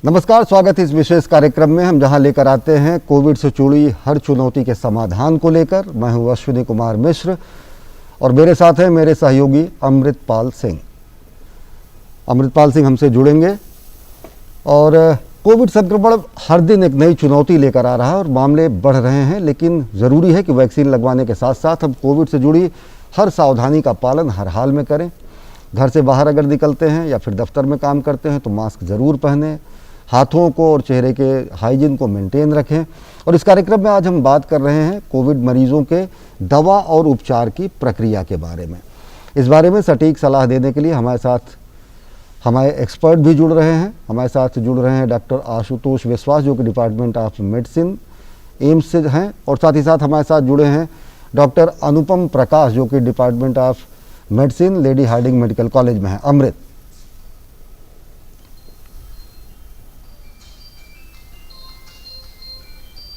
नमस्कार, स्वागत है इस विशेष कार्यक्रम में हम जहां लेकर आते हैं कोविड से जुड़ी हर चुनौती के समाधान को लेकर। मैं हूं अश्विनी कुमार मिश्र और मेरे साथ हैं मेरे सहयोगी अमृतपाल सिंह। अमृतपाल सिंह हमसे जुड़ेंगे और कोविड संक्रमण हर दिन एक नई चुनौती लेकर आ रहा है और मामले बढ़ रहे हैं, लेकिन ज़रूरी है कि वैक्सीन लगवाने के साथ साथ हम कोविड से जुड़ी हर सावधानी का पालन हर हाल में करें। घर से बाहर अगर निकलते हैं या फिर दफ्तर में काम करते हैं तो मास्क ज़रूर पहनें, हाथों को और चेहरे के हाइजीन को मेंटेन रखें। और इस कार्यक्रम में आज हम बात कर रहे हैं कोविड मरीजों के दवा और उपचार की प्रक्रिया के बारे में। इस बारे में सटीक सलाह देने के लिए हमारे साथ हमारे एक्सपर्ट भी जुड़ रहे हैं। हमारे साथ जुड़ रहे हैं डॉक्टर आशुतोष विश्वास, जो कि डिपार्टमेंट ऑफ मेडिसिन एम्स से हैं, और साथ ही साथ हमारे साथ जुड़े हैं डॉक्टर अनुपम प्रकाश, जो कि department of medicine Lady Hardinge Medical College में है। अमृत,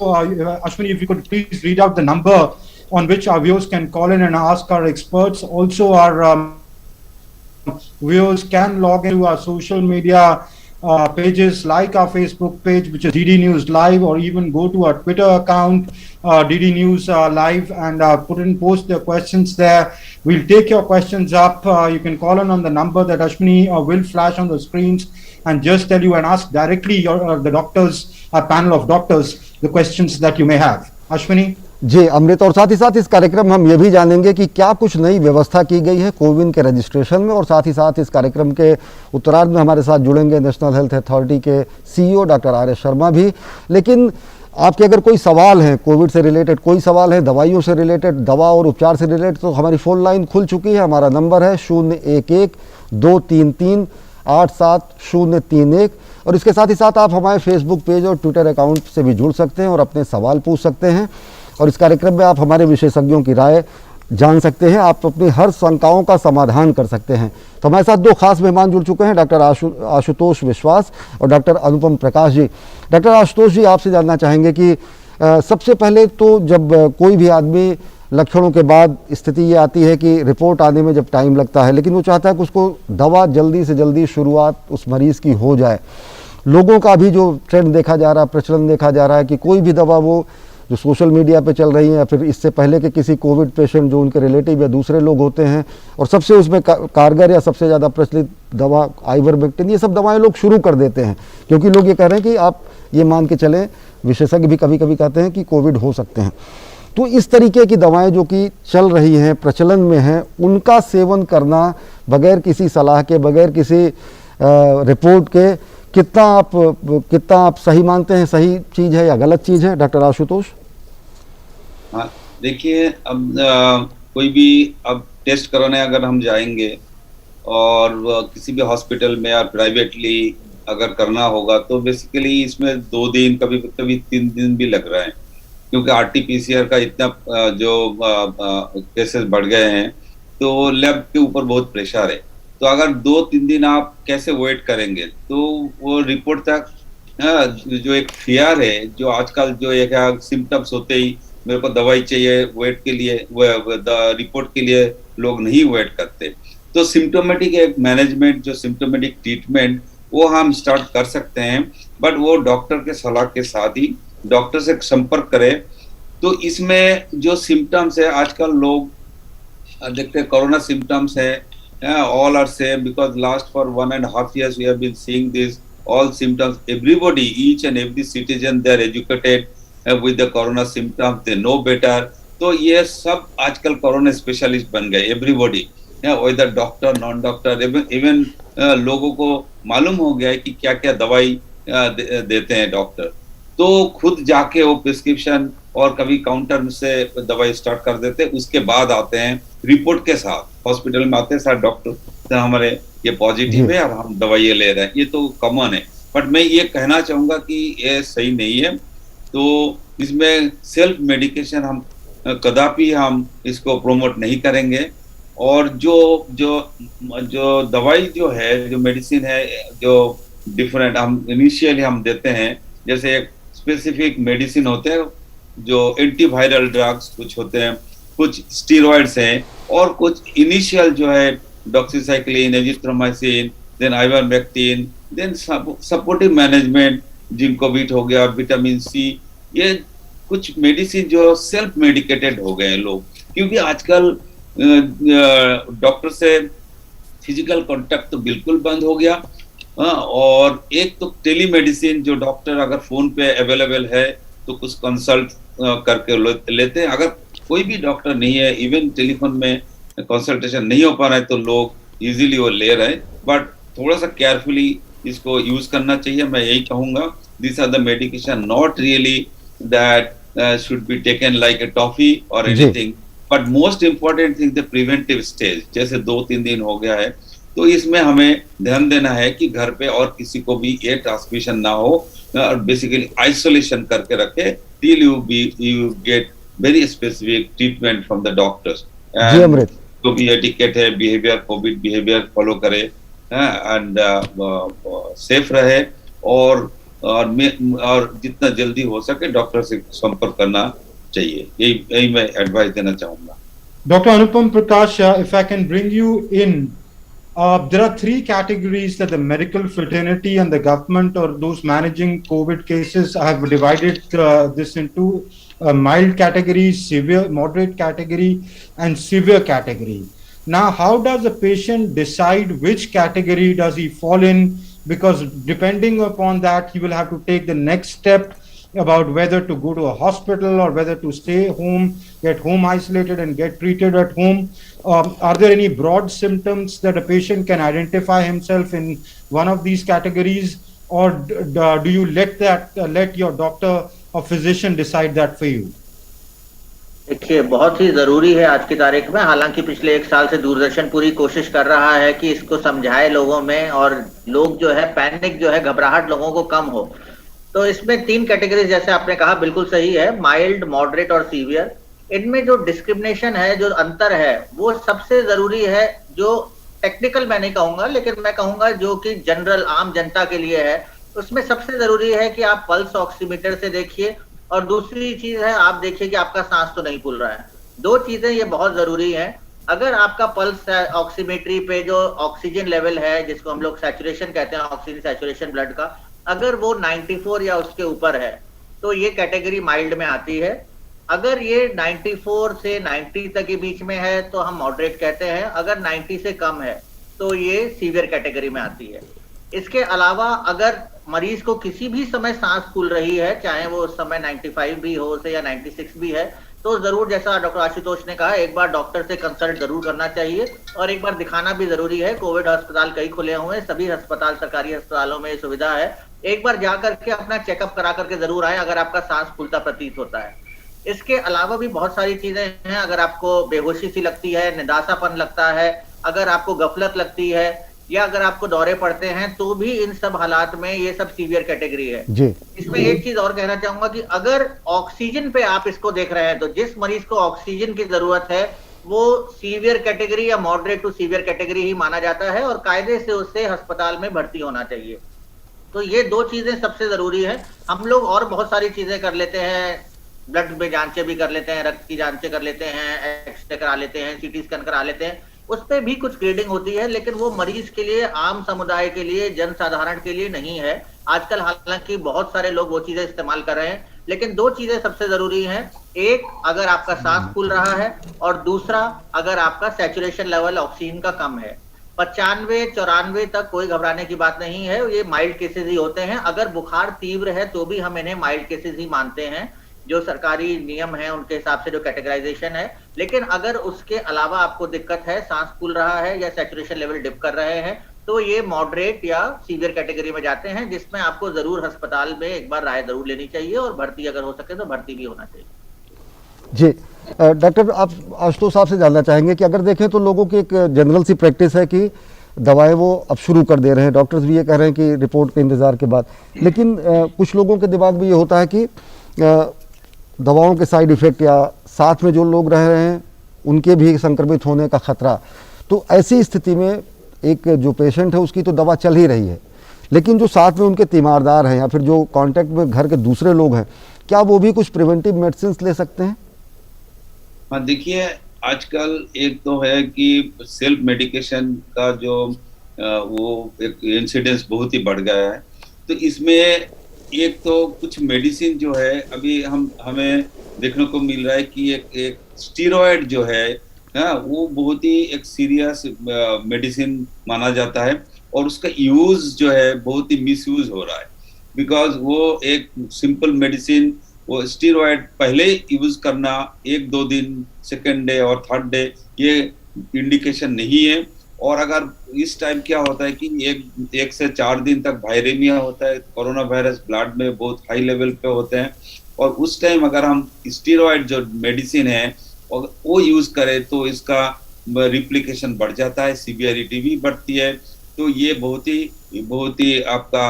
Ashwini, if you could please read out the number on which our viewers can call in and ask our experts. Also, our viewers can log into our social media pages like our Facebook page, which is DD News Live, or even go to our Twitter account, DD News Live, and post their questions there. We'll take your questions up. You can call in on the number that Ashwini will flash on the screens and just tell you and ask directly the doctors, a panel of doctors, the questions that you may have. Ashwini? जी अमृत, और साथ ही साथ इस कार्यक्रम में हम ये भी जानेंगे कि क्या कुछ नई व्यवस्था की गई है कोविन के रजिस्ट्रेशन में। और साथ ही साथ इस कार्यक्रम के उत्तरार्ध में हमारे साथ जुड़ेंगे नेशनल हेल्थ अथॉरिटी के CEO doctor R S Sharma भी। लेकिन आपके अगर कोई सवाल हैं कोविड से रिलेटेड, कोई सवाल है दवाइयों से रिलेटेड, दवा और उपचार से रिलेटेड, तो हमारी फ़ोन लाइन खुल चुकी है। हमारा नंबर है 011-233-87031, और इसके साथ ही साथ आप हमारे फेसबुक पेज और ट्विटर अकाउंट से भी जुड़ सकते हैं और अपने सवाल पूछ सकते हैं। और इस कार्यक्रम में आप हमारे विशेषज्ञों की राय जान सकते हैं, आप अपनी हर शंकाओं का समाधान कर सकते हैं। तो हमारे साथ दो खास मेहमान जुड़ चुके हैं, डॉक्टर आशुतोष विश्वास और डॉक्टर अनुपम प्रकाश जी। डॉक्टर आशुतोष जी, आपसे जानना चाहेंगे कि सबसे पहले तो जब कोई भी आदमी लक्षणों के बाद स्थिति ये आती है कि रिपोर्ट आने में जब टाइम लगता है, लेकिन वो चाहता है कि उसको दवा जल्दी से जल्दी शुरुआत उस मरीज़ की हो जाए। लोगों का भी जो ट्रेंड देखा जा रहा है, प्रचलन देखा जा रहा है कि कोई भी दवा वो जो सोशल मीडिया पे चल रही हैं या फिर इससे पहले के किसी कोविड पेशेंट जो उनके रिलेटिव या दूसरे लोग होते हैं, और सबसे उसमें कारगर या सबसे ज़्यादा प्रचलित दवा आइवरमेक्टिन, ये सब दवाएं लोग शुरू कर देते हैं, क्योंकि लोग ये कह रहे हैं कि आप ये मान के चलें, विशेषज्ञ भी कभी कभी कहते हैं कि कोविड हो सकते हैं। तो इस तरीके की दवाएं जो कि चल रही हैं, प्रचलन में हैं, उनका सेवन करना बगैर किसी सलाह के, बगैर किसी रिपोर्ट के, कितना आप सही मानते हैं? सही चीज़ है या गलत चीज़ है, डॉक्टर आशुतोष? हाँ, देखिए, अब कोई भी अब टेस्ट कराने अगर हम जाएंगे और किसी भी हॉस्पिटल में या प्राइवेटली अगर करना होगा तो बेसिकली इसमें 2 दिन, कभी कभी 3 दिन भी लग रहा है, क्योंकि RT-PCR का इतना जो केसेस बढ़ गए हैं तो लैब के ऊपर बहुत प्रेशर है। तो अगर 2-3 दिन आप कैसे वेट करेंगे, तो वो रिपोर्ट तक जो एक फियर है, जो आजकल जो एक सिम्टम्स होते ही मेरे को दवाई चाहिए, वेट के लिए, रिपोर्ट के लिए लोग नहीं वेट करते। तो सिम्टोमेटिक एक मैनेजमेंट, जो सिम्टोमेटिक ट्रीटमेंट, वो हम स्टार्ट कर सकते हैं, बट वो डॉक्टर के सलाह के साथ ही डॉक्टर से संपर्क करें। तो इसमें जो सिम्टम्स है, आजकल लोग देखते हैं कोरोना सिम्टम्स है, all are same, because last for 1.5 years we have been seeing this all symptoms. Everybody, each and every citizen, they are educated with the corona symptoms, they know better. तो ये सब आजकल corona specialist बन गए, everybody, whether doctor, non doctor, even लोगों को मालूम हो गया है कि क्या क्या दवाई देते हैं डॉक्टर। तो खुद जाके वो प्रिस्क्रिप्शन और कभी काउंटर से दवाई स्टार्ट कर देते हैं, उसके बाद आते हैं रिपोर्ट के साथ, हॉस्पिटल में आते हैं, सर डॉक्टर तो हमारे ये पॉजिटिव है और हम दवाइयाँ ले रहे हैं। ये तो कॉमन है, बट मैं ये कहना चाहूँगा कि ये सही नहीं है। तो इसमें सेल्फ मेडिकेशन हम कदापि हम इसको प्रोमोट नहीं करेंगे। और जो दवाई जो है, जो मेडिसिन है, जो डिफरेंट हम इनिशियली हम देते हैं, जैसे एक स्पेसिफिक मेडिसिन होते हैं, जो एंटीवायरल ड्रग्स कुछ होते हैं, कुछ स्टीरॉइड्स हैं, और कुछ इनिशियल जो है doxycycline, azithromycin, then ivermectin, then supportive management, Zincovit हो गया, विटामिन सी, ये कुछ मेडिसिन जो सेल्फ मेडिकेटेड हो गए हैं लोग, क्योंकि आजकल डॉक्टर से फिजिकल कांटेक्ट तो बिल्कुल बंद हो गया। और एक तो टेलीमेडिसिन, जो डॉक्टर अगर फोन पे अवेलेबल है तो कुछ कंसल्ट करके लेते हैं। अगर कोई भी डॉक्टर नहीं है, इवन टेलीफोन में कंसल्टेशन नहीं हो पा रहा है, तो लोग इजीली वो ले रहे हैं। बट थोड़ा सा केयरफुली इसको यूज करना चाहिए, मैं यही कहूंगा। This are the medication not really that should be taken like a toffee और anything, but most important thing the preventive stage. जैसे 2-3 दिन हो गया है, तो इसमें हमें ध्यान देना है कि घर पे और किसी को भी ये ट्रांसमिशन ना हो, और बेसिकली आइसोलेशन करके रखे till you get very specific treatment from the doctors। जी अमृत, जो भी एटिकेट है, बिहेवियर, कोविड बिहेवियर फॉलो करे एंड सेफ रहे, और जितना जल्दी हो सके डॉक्टर से संपर्क करना चाहिए। यही मैं एडवाइस देना चाहूंगा। Dr. Anupam Prakash, if I can bring you in, there are 3 categories that the medical fraternity and the government or those managing COVID cases have divided this into: mild category, severe, moderate category, and severe category. Now, how does the patient decide which category does he fall in? Because depending upon that, he will have to take the next step about whether to go to a hospital or whether to stay home, get home isolated and get treated at home. Are there any broad symptoms that a patient can identify himself in one of these categories, or do you let your doctor or physician decide that for you? देखिए, बहुत ही जरूरी है आज की तारीख में। हालांकि पिछले 1 साल से दूरदर्शन पूरी कोशिश कर रहा है कि इसको समझाए लोगों में, और लोग जो है पैनिक जो है, घबराहट लोगों को कम हो। तो इसमें 3 कैटेगरी जैसे आपने कहा बिल्कुल सही है, माइल्ड, मॉडरेट और सीवियर। इनमें जो डिस्क्रिमिनेशन है, जो अंतर है, वो सबसे जरूरी है, जो टेक्निकल मैं नहीं कहूंगा, लेकिन मैं कहूंगा जो कि जनरल आम जनता के लिए है। उसमें सबसे जरूरी है कि आप पल्स ऑक्सीमीटर से देखिए, और दूसरी चीज है आप देखिए कि आपका सांस तो नहीं फूल रहा है। 2 चीजें ये बहुत जरूरी है। अगर आपका पल्स ऑक्सीमेट्री पे जो ऑक्सीजन लेवल है, जिसको हम लोग सैचुरेशन कहते हैं, ऑक्सीजन सैचुरेशन ब्लड का, अगर वो 94 या उसके ऊपर है तो ये कैटेगरी माइल्ड में आती है। अगर ये 94 से 90 तक के बीच में है तो हम मॉडरेट कहते हैं। अगर 90 से कम है तो ये सीवियर कैटेगरी में आती है। इसके अलावा अगर मरीज को किसी भी समय सांस फूल रही है, चाहे वो उस समय 95 भी हो से या 96 भी है, तो जरूर जैसा डॉक्टर आशुतोष ने कहा, एक बार डॉक्टर से कंसल्ट जरूर करना चाहिए, और एक बार दिखाना भी जरूरी है। कोविड अस्पताल कई खुले हुए हैं, सभी अस्पताल, सरकारी अस्पतालों में सुविधा है। एक बार जा करके अपना चेकअप करा करके जरूर आए अगर आपका सांस फूलता प्रतीत होता है। इसके अलावा भी बहुत सारी चीजें हैं। अगर आपको बेहोशी सी लगती है, निदासापन लगता है, अगर आपको गफलत लगती है, या अगर आपको दौरे पड़ते हैं, तो भी इन सब हालात में ये सब सीवियर कैटेगरी है जी। इसमें एक चीज और कहना चाहूंगा कि अगर ऑक्सीजन पे आप इसको देख रहे हैं, तो जिस मरीज को ऑक्सीजन की जरूरत है वो सीवियर कैटेगरी या मॉडरेट टू सीवियर कैटेगरी ही माना जाता है, और कायदे से उससे अस्पताल में भर्ती होना चाहिए। तो ये 2 चीजें सबसे जरूरी है। हम लोग और बहुत सारी चीजें कर लेते हैं, ब्लड में जांचें भी कर लेते हैं, रक्त की जांचें कर लेते हैं, एक्सरे करा लेते हैं, सीटी स्कैन करा लेते हैं, उस पर भी कुछ ग्रेडिंग होती है, लेकिन वो मरीज के लिए, आम समुदाय के लिए, जन साधारण के लिए नहीं है। आजकल हालांकि बहुत सारे लोग वो चीजें इस्तेमाल कर रहे हैं, लेकिन 2 चीजें सबसे जरूरी हैं। एक, अगर आपका सांस फूल रहा है, और दूसरा, अगर आपका सैचुरेशन लेवल ऑक्सीजन का कम है। 95-94 तक कोई घबराने की बात नहीं है, ये माइल्ड केसेस ही होते हैं। अगर बुखार तीव्र है तो भी हम इन्हें माइल्ड केसेस ही मानते हैं, जो सरकारी नियम है उनके हिसाब से जो कैटेगराइजेशन है। लेकिन अगर उसके अलावा आपको दिक्कत है, सांस फूल रहा है या सैचुरेशन लेवल डिप कर रहे हैं, तो ये मॉडरेट या सीवियर कैटेगरी में जाते हैं, जिसमें आपको जरूर अस्पताल में एक बार राय जरूर लेनी चाहिए, और भर्ती अगर हो सके तो भर्ती भी होना चाहिए। जी डॉक्टर, आप आशुतोष साहब से जानना चाहेंगे कि अगर देखें तो लोगों की एक जनरल सी प्रैक्टिस है कि दवाएं वो अब शुरू कर दे रहे हैं, डॉक्टर्स भी ये कह रहे हैं कि रिपोर्ट के इंतज़ार के बाद, लेकिन कुछ लोगों के दिमाग में ये होता है कि दवाओं के साइड इफ़ेक्ट या साथ में जो लोग रह रहे हैं उनके भी संक्रमित होने का खतरा। तो ऐसी स्थिति में एक जो पेशेंट है उसकी तो दवा चल ही रही है, लेकिन जो साथ में उनके तीमारदार हैं या फिर जो कांटेक्ट में घर के दूसरे लोग हैं, क्या वो भी कुछ प्रिवेंटिव मेडिसिन ले सकते हैं? हाँ, देखिए आजकल एक तो है कि सेल्फ मेडिकेशन का जो वो एक इंसिडेंस बहुत ही बढ़ गया है। तो इसमें एक तो कुछ मेडिसिन जो है अभी हमें देखने को मिल रहा है कि एक स्टीरॉयड जो है वो बहुत ही एक सीरियस मेडिसिन माना जाता है, और उसका यूज जो है बहुत ही मिसयूज हो रहा है। बिकॉज वो एक सिंपल मेडिसिन, वो स्टीरॉयड पहले यूज करना 1-2 दिन, सेकेंड डे और थर्ड डे, ये इंडिकेशन नहीं है। और अगर इस टाइम क्या होता है कि एक से 4 दिन तक वायरेमिया होता है, कोरोना वायरस ब्लड में बहुत हाई लेवल पे होते हैं, और उस टाइम अगर हम स्टीरॉयड जो मेडिसिन है और वो यूज करें तो इसका रिप्लिकेशन बढ़ जाता है, सीवियरिटी भी बढ़ती है। तो ये बहुत ही आपका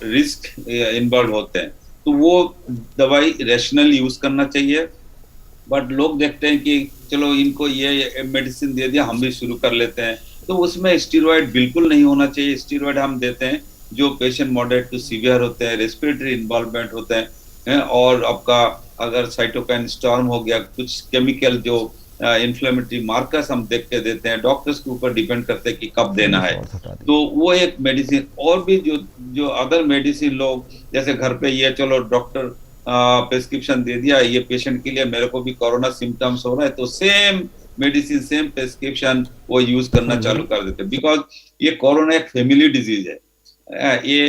रिस्क इन्वॉल्व होते हैं। तो वो दवाई रैशनल यूज करना चाहिए। बट लोग देखते हैं कि चलो इनको ये मेडिसिन दे दिया, हम भी शुरू कर लेते हैं, तो उसमें स्टीरॉयड बिल्कुल नहीं होना चाहिए। स्टीरॉयड हम देते हैं जो पेशेंट मॉडरेट टू सीवियर होते हैं, रेस्पिरेटरी इन्वॉल्वमेंट होते हैं, और आपका अगर साइटोकाइन स्टॉर्म हो गया, कुछ केमिकल जो इन्फ्लेमेटरी मार्कर्स हम देख के देते हैं, डॉक्टर्स के ऊपर डिपेंड करते हैं कि कब देना है। तो वो एक मेडिसिन, और भी जो अदर मेडिसिन लोग जैसे घर पे ये चलो डॉक्टर प्रिस्क्रिप्शन दे दिया ये पेशेंट के लिए, मेरे को भी कोरोना सिम्टम्स हो रहा है, तो सेम मेडिसिन सेम प्रिस्क्रिप्शन वो यूज करना चालू कर देते हैं। बिकॉज ये कोरोना एक फैमिली डिजीज है, ये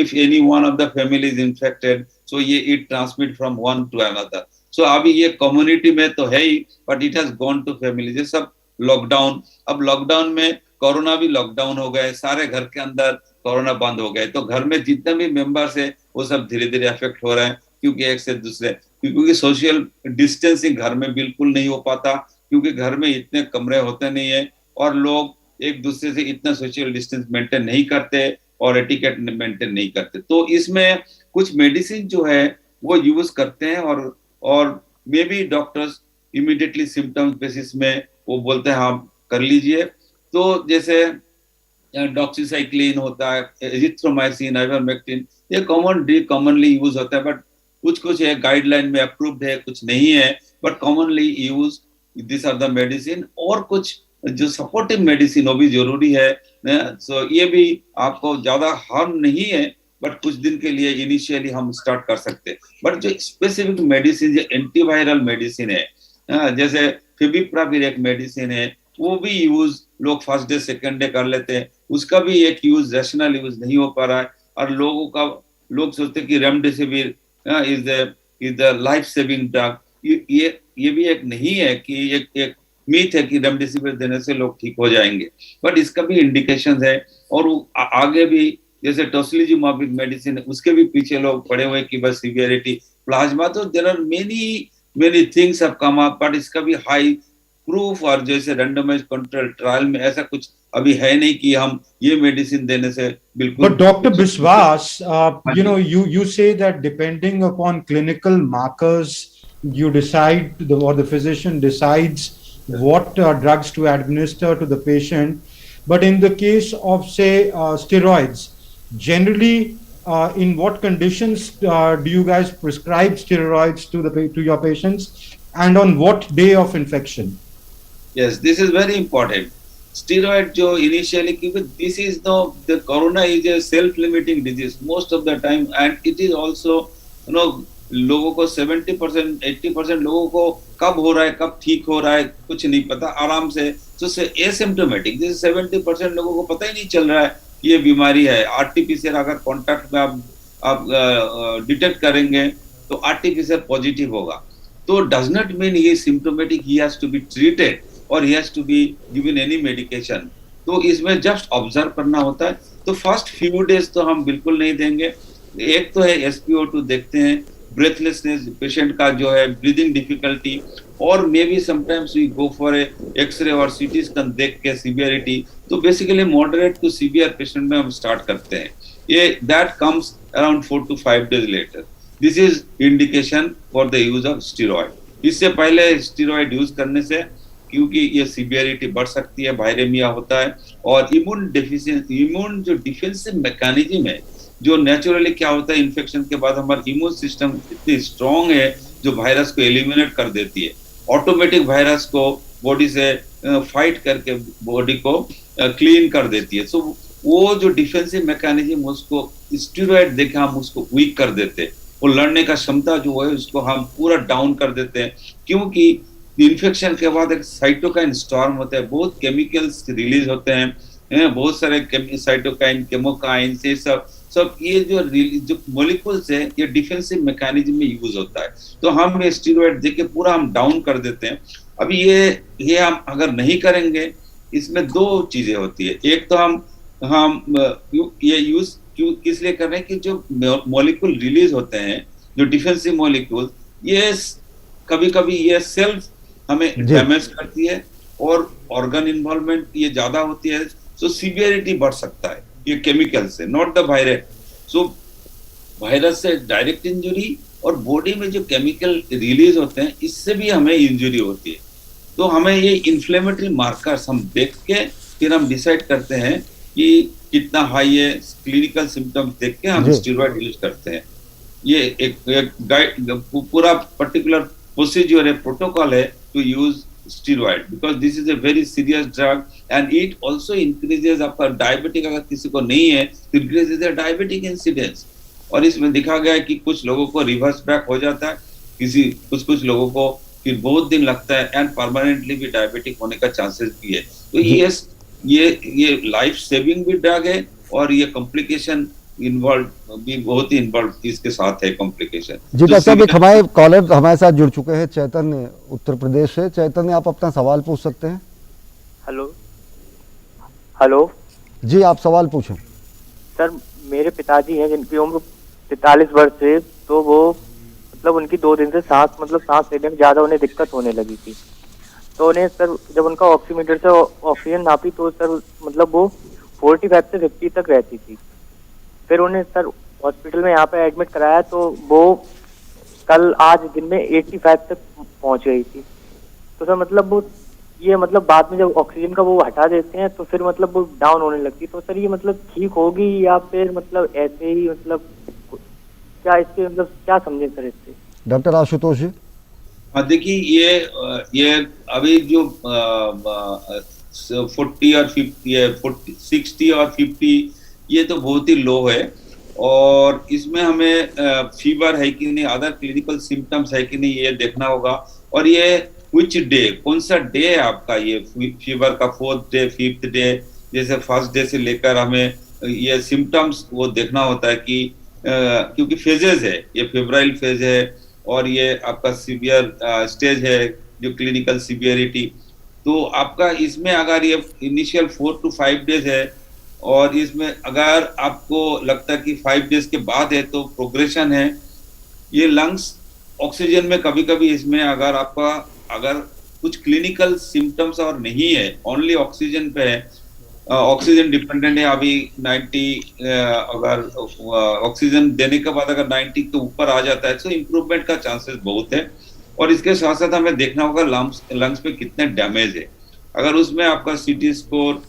if any one of the family is infected, so ये it transmit from one to another. So अभी ये कम्युनिटी में तो है ही, but it has gone to family. जैसे सब लॉकडाउन, अब लॉकडाउन में कोरोना भी लॉकडाउन हो गए, सारे घर के अंदर कोरोना बंद हो गए, तो घर में जितने भी मेंबर्स है वो सब धीरे धीरे अफेक्ट हो रहे हैं, क्योंकि एक से दूसरे, क्योंकि सोशल डिस्टेंसिंग घर में बिल्कुल नहीं हो पाता, क्योंकि घर में इतने कमरे होते नहीं है और लोग एक दूसरे से इतना सोशल डिस्टेंस मेंटेन नहीं करते और एटिकेट मेंटेन नहीं करते। तो इसमें कुछ मेडिसिन जो है वो यूज करते हैं, और may B doctors immediately symptoms basis में वो बोलते हैं हाँ कर लीजिए। तो जैसे डॉक्सीसाइक्लिन होता है, एजिथ्रोमाइसिन, आइवरमेक्टिन, ये कॉमनली यूज होता है, बट कुछ है गाइडलाइन में अप्रूव्ड है, कुछ नहीं है, but commonly use this are the medicine. और कुछ जो सपोर्टिव मेडिसिन वो भी जरूरी है। सो ये भी आपको ज्यादा हार्म नहीं है, बट कुछ दिन के लिए इनिशियली हम स्टार्ट कर सकते हैं। बट जो स्पेसिफिक मेडिसिन, जो एंटीवायरल मेडिसिन है, जैसे फेविपिराविर एक मेडिसिन है, वो भी यूज लोग फर्स्ट डे सेकेंड डे कर लेते हैं, उसका भी एक यूज रैशनल यूज नहीं हो पा रहा है। और लोग सोचते हैं कि remdesivir is the life saving drug. ये भी एक नहीं है कि एक मीथ है कि रेमडेसिविर देने से लोग ठीक हो जाएंगे, बट इसका भी इंडिकेशंस है। और आगे भी जैसे टोसिलिजुमाब मेडिसिन है, उसके भी पीछे लोग पड़े हुए कि बस सीवियरिटी, प्लाज्मा, तो there are many things have come up, but इसका भी हाई प्रूफ और जैसे रैंडमाइज्ड कंट्रोल ट्रायल में ऐसा कुछ अभी है नहीं कि हम ये मेडिसिन देने से बिल्कुल। But Dr. Biswas, you say that depending upon clinical markers, you decide or the physician decides what drugs to administer to the patient. But in the case of say steroids, generally in what conditions do you guys prescribe steroids to your patients, and on what day of infection? Yes, this is very important. Steroid जो initially, क्योंकि this is the corona is a self-limiting disease most of the time, and it is also लोगों को 70% 80% लोगों को कब हो रहा है, कब ठीक हो रहा है, कुछ नहीं पता आराम से। तो एसिम्प्टोमेटिक, जैसे 70% लोगों को पता ही नहीं चल रहा है ये बीमारी है। आरटीपीसीआर अगर कॉन्टैक्ट में आप डिटेक्ट करेंगे तो आरटीपीसीआर पॉजिटिव होगा, तो does not mean he is symptomatic, he has to be treated और he has to be given any medication। तो इसमें जस्ट ऑब्जर्व करना होता है। तो फर्स्ट फ्यू डेज तो हम बिल्कुल नहीं देंगे। एक तो है SpO2 देखते हैं, ब्रेथलेसनेस पेशेंट का जो है, ब्रीदिंग डिफिकल्टी, और may be sometimes we go for a x ray और सीटी स्कैन देख के सीवियरिटी। तो basically moderate to severe patient में हम स्टार्ट करते हैं, ये that comes around 4 to 5 days later. This is indication for the use of steroid. इससे पहले स्टीरॉयड यूज करने से क्योंकि ये सीवियरिटी बढ़ सकती है, वायरेमिया होता है, और इम्यून जो डिफेंसिव मैकेनिज्म है, जो नेचुरली क्या होता है इन्फेक्शन के बाद हमारा इम्यून सिस्टम इतनी स्ट्रॉन्ग है जो वायरस को एलिमिनेट कर देती है। ऑटोमेटिक वायरस को बॉडी से फाइट करके बॉडी को क्लीन कर देती है। सो वो जो डिफेंसिव मैकेनिज्म उसको स्टेरॉइड देके हम उसको वीक कर देते हैं, वो लड़ने का क्षमता जो है उसको हम पूरा डाउन कर देते हैं, क्योंकि इन्फेक्शन के बाद एक साइटोकाइन स्टॉर्म होता है, बहुत केमिकल्स रिलीज होते हैं, बहुत सारे साइटोकाइन, केमोकाइन से सब ये जो मॉलिक्यूल्स है ये डिफेंसिव मैकेनिज्म में यूज होता है। तो हम ये स्टेरॉइड देके पूरा हम डाउन कर देते हैं। अभी ये हम अगर नहीं करेंगे, इसमें दो चीजें होती है। एक तो हम ये यूज किस लिए कर रहे हैं कि जो मॉलिक्यूल रिलीज होते हैं, जो डिफेंसिव मॉलिक्यूल, ये कभी कभी ये सेल्फ हमें डैमेज करती है और ऑर्गन इन्वॉल्वमेंट ये ज्यादा होती है, सो सीवियरिटी बढ़ सकता है ये केमिकल से, not the virus. So virus से डायरेक्ट इंजरी और बॉडी में जो केमिकल रिलीज होते हैं इससे भी हमें इंजरी होती है। तो हमें ये इन्फ्लेमेटरी मार्कर्स हम देख के फिर हम डिसाइड करते हैं कि कितना हाई है, क्लिनिकल सिम्टम्स देख के हम स्टेरॉइड यूज करते हैं। ये एक गाइड पूरा पर्टिकुलर प्रोसीजर है, प्रोटोकॉल है to use steroid, because this is a very serious drug and it also increases आपका डायबिटिक, अगर किसी को नहीं है तो इंक्रीजेज द डायबिटिक इंसिडेंस। और इसमें देखा गया है कि कुछ लोगों को रिवर्स बैक हो जाता है, कुछ लोगों को फिर बहुत दिन लगता है एंड परमानेंटली भी डायबिटिक होने का चांसेस भी है। तो ये लाइफ सेविंग भी ड्रग है और ये कॉम्प्लिकेशन इन्वॉल्व भी बहुत ही इन्वॉल्व इसके साथ है कॉम्प्लिकेशन। जी डॉक्टर साहब, एक हमारे कॉलर हमारे साथ जुड़ चुके हैं, चैतन्य उत्तर प्रदेश से। चैतन्य, आप अपना सवाल पूछ सकते हैं। हेलो जी, आप सवाल पूछें। सर, मेरे पिताजी हैं जिनकी उम्र 43 वर्ष है, तो वो मतलब उनकी 2 दिन से सांस लेने में ज्यादा उन्हें दिक्कत होने लगी थी। तो उन्हें सर जब उनका ऑक्सीमीटर से ऑक्सीजन नापी तो सर मतलब वो 45 से 50 तक रहती थी। फिर उन्हें सर हॉस्पिटल में यहाँ पे एडमिट कराया तो वो आज दिन में 85 तक पहुंच गई थी। तो सर मतलब वो ये मतलब बाद में जब ऑक्सीजन का वो हटा देते हैं तो फिर मतलब वो डाउन होने लगती है। तो सर ये मतलब ठीक होगी या फिर मतलब ऐसे ही मतलब क्या इसके मतलब क्या समझे सर इससे? डॉक्टर आशुतोष जी। हाँ, देखिए ये अभी जो 40 और 50 है, 60 और 50 ये तो बहुत ही लो है, और इसमें हमें फीवर है कि नहीं, अदर क्लिनिकल सिम्टम्स है कि नहीं, ये देखना होगा। और ये विच डे, कौन सा डे है आपका ये फीवर का, 4th डे, 5th डे, जैसे फर्स्ट डे से लेकर हमें ये सिम्टम्स वो देखना होता है कि क्योंकि फेजेस है, ये फेब्राइल फेज है और ये आपका सीवियर स्टेज है जो क्लिनिकल सीवियरिटी। तो आपका इसमें अगर ये इनिशियल 4 to 5 डेज है और इसमें अगर आपको लगता है कि 5 डेज के बाद है तो प्रोग्रेशन है। ये लंग्स ऑक्सीजन में कभी कभी इसमें अगर कुछ क्लिनिकल सिम्टम्स और नहीं है, ओनली ऑक्सीजन पे है, ऑक्सीजन डिपेंडेंट है, अभी 90 अगर ऑक्सीजन देने के बाद अगर 90 के ऊपर आ जाता है तो इम्प्रूवमेंट का चांसेस बहुत है। और इसके साथ साथ हमें देखना होगा लंग्स पे कितने डैमेज है। अगर उसमें आपका सीटी स्कोर,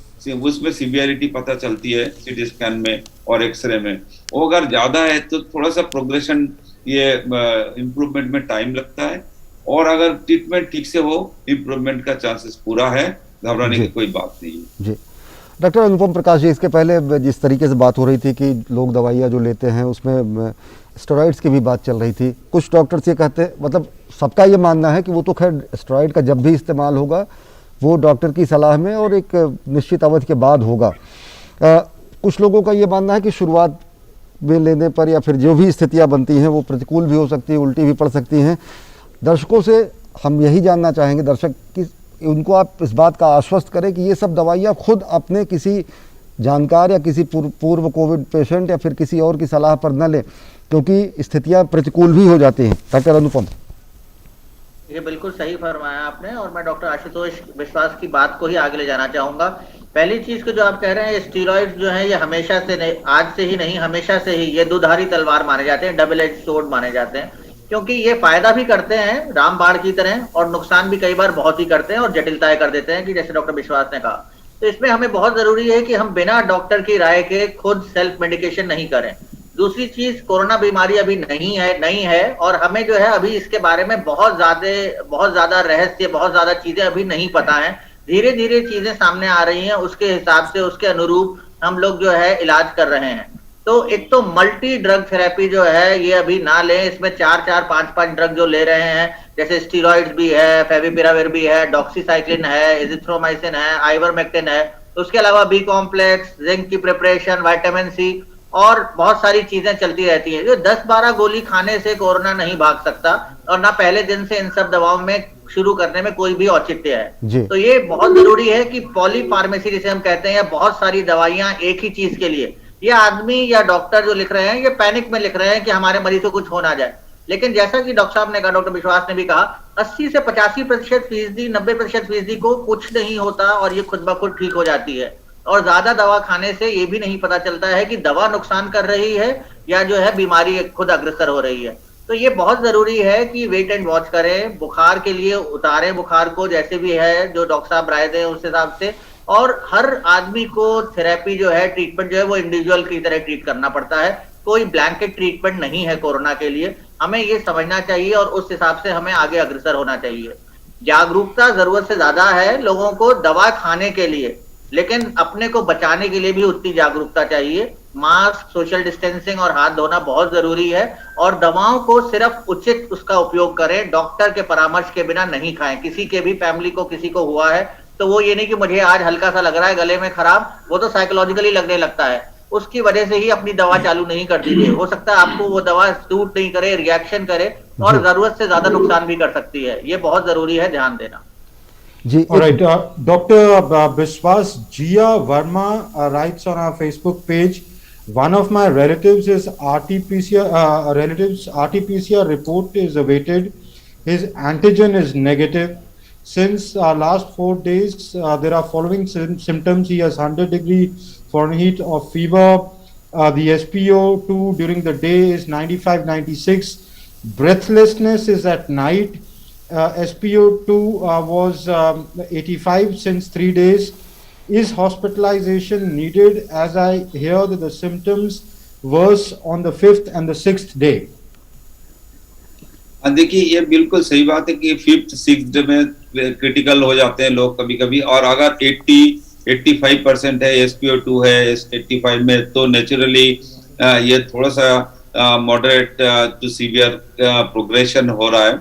उसमें सीवियरिटी पता चलती है सीटी स्कैन में और एक्सरे में, वो अगर ज्यादा है तो थोड़ा सा प्रोग्रेशन ये इम्प्रूवमेंट में टाइम लगता है, और अगर ट्रीटमेंट ठीक से हो इम्प्रूवमेंट का चांसेस पूरा है, घबराने की कोई बात नहीं है। जी डॉक्टर अनुपम प्रकाश जी, इसके पहले जिस तरीके से बात हो रही थी कि लोग दवाइयाँ जो लेते हैं उसमें स्टेरॉइड्स की भी बात चल रही थी। कुछ डॉक्टर्स ये कहते हैं, मतलब सबका ये मानना है कि वो तो खैर स्टेरॉइड का जब भी इस्तेमाल होगा वो डॉक्टर की सलाह में और एक निश्चित अवधि के बाद होगा। कुछ लोगों का ये मानना है कि शुरुआत में लेने पर या फिर जो भी स्थितियाँ बनती हैं वो प्रतिकूल भी हो सकती है, उल्टी भी पड़ सकती हैं। दर्शकों से हम यही जानना चाहेंगे, दर्शक कि उनको आप इस बात का आश्वस्त करें कि ये सब दवाइयाँ खुद अपने किसी जानकार या किसी पूर्व कोविड पेशेंट या फिर किसी और की सलाह पर न लें, क्योंकि स्थितियाँ प्रतिकूल भी हो जाती हैं। डॉक्टर अनुपम। ये बिल्कुल सही फरमाया आपने, और मैं डॉक्टर आशुतोष विश्वास की बात को ही आगे ले जाना चाहूंगा। पहली चीज को जो आप कह रहे हैं, स्टीरॉइड्स जो है ये हमेशा से नहीं, आज से ही नहीं, हमेशा से ही ये दुधारी तलवार माने जाते हैं, डबल एज सोर्ड माने जाते हैं, क्योंकि ये फायदा भी करते हैं रामबाण की तरह और नुकसान भी कई बार बहुत ही करते हैं और जटिलताएं कर देते हैं, कि जैसे डॉक्टर विश्वास ने कहा। तो इसमें हमें बहुत जरूरी है कि हम बिना डॉक्टर की राय के खुद सेल्फ मेडिकेशन नहीं करें। दूसरी चीज, कोरोना बीमारी अभी नहीं है और हमें जो है अभी इसके बारे में बहुत ज्यादा रहस्य, बहुत ज्यादा चीजें अभी नहीं पता है, धीरे धीरे चीजें सामने आ रही हैं, उसके हिसाब से उसके अनुरूप हम लोग जो है इलाज कर रहे हैं। तो एक तो मल्टी ड्रग थेरेपी जो है ये अभी ना लें, इसमें 4-4, 5-5 ड्रग जो ले रहे हैं, जैसे स्टीरॉइड्स भी है, फेविपिराविर भी है, डॉक्सीसाइक्लिन है, एजिथ्रोमाइसिन है, आइवरमेक्टिन है, उसके अलावा बी कॉम्प्लेक्स, जिंक की प्रिपरेशन, विटामिन सी और बहुत सारी चीजें चलती रहती है। जो 10-12 गोली खाने से कोरोना नहीं भाग सकता और ना पहले दिन से इन सब दवाओं में शुरू करने में कोई भी औचित्य है। तो ये बहुत जरूरी है कि पॉली फार्मेसी जिसे हम कहते हैं, बहुत सारी दवाइयां एक ही चीज के लिए, ये आदमी या डॉक्टर जो लिख रहे हैं ये पैनिक में लिख रहे हैं कि हमारे मरीज को कुछ हो ना जाए। लेकिन जैसा कि डॉक्टर साहब ने कहा, डॉक्टर विश्वास ने भी कहा, 80 से 85% फीसदी, 90% फीसदी को कुछ नहीं होता और ये खुद ब खुद ठीक हो जाती है। और ज्यादा दवा खाने से ये भी नहीं पता चलता है कि दवा नुकसान कर रही है या जो है बीमारी खुद अग्रसर हो रही है। तो ये बहुत जरूरी है कि वेट एंड वॉच करें, बुखार के लिए उतारें बुखार को जैसे भी है, जो डॉक्टर साहब राय दें उस हिसाब से। और हर आदमी को थेरेपी जो है, ट्रीटमेंट जो है वो इंडिविजुअल की तरह ट्रीट करना पड़ता है, कोई ब्लैंकेट ट्रीटमेंट नहीं है कोरोना के लिए। हमें ये समझना चाहिए और उस हिसाब से हमें आगे अग्रसर होना चाहिए। जागरूकता जरूरत से ज्यादा है लोगों को दवा खाने के लिए, लेकिन अपने को बचाने के लिए भी उतनी जागरूकता चाहिए। मास्क, सोशल डिस्टेंसिंग और हाथ धोना बहुत जरूरी है। और दवाओं को सिर्फ उचित उसका उपयोग करें, डॉक्टर के परामर्श के बिना नहीं खाएं। किसी के भी फैमिली को किसी को हुआ है तो वो ये नहीं कि मुझे आज हल्का सा लग रहा है गले में खराब, वो तो साइकोलॉजिकली लगने लगता है, उसकी वजह से ही अपनी दवा चालू नहीं कर दीजिए। हो सकता है आपको वो दवा सूट नहीं करे, रिएक्शन करे और जरूरत से ज्यादा नुकसान भी कर सकती है। ये बहुत जरूरी है ध्यान देना जी। All right, Dr. Biswas Jia Verma writes on our Facebook page, one of my relatives is RT-PCR report is awaited. His antigen is negative. Since last 4 days, there are following symptoms. He has 100° Fahrenheit of fever. The SpO2 during the day is 95-96. Breathlessness is at night. SpO2 was 85 since 3 days. Is hospitalization needed, as I hear that the symptoms worse on the 5th and the 6th day? देखिए ये बिल्कुल सही बात है कि 5th 6th में critical हो जाते हैं लोग कभी कभी। और अगर 80-85% है SpO2 है 85 में, तो नेचुरली ये थोड़ा सा मॉडरेट टू सीवियर प्रोग्रेशन हो रहा है।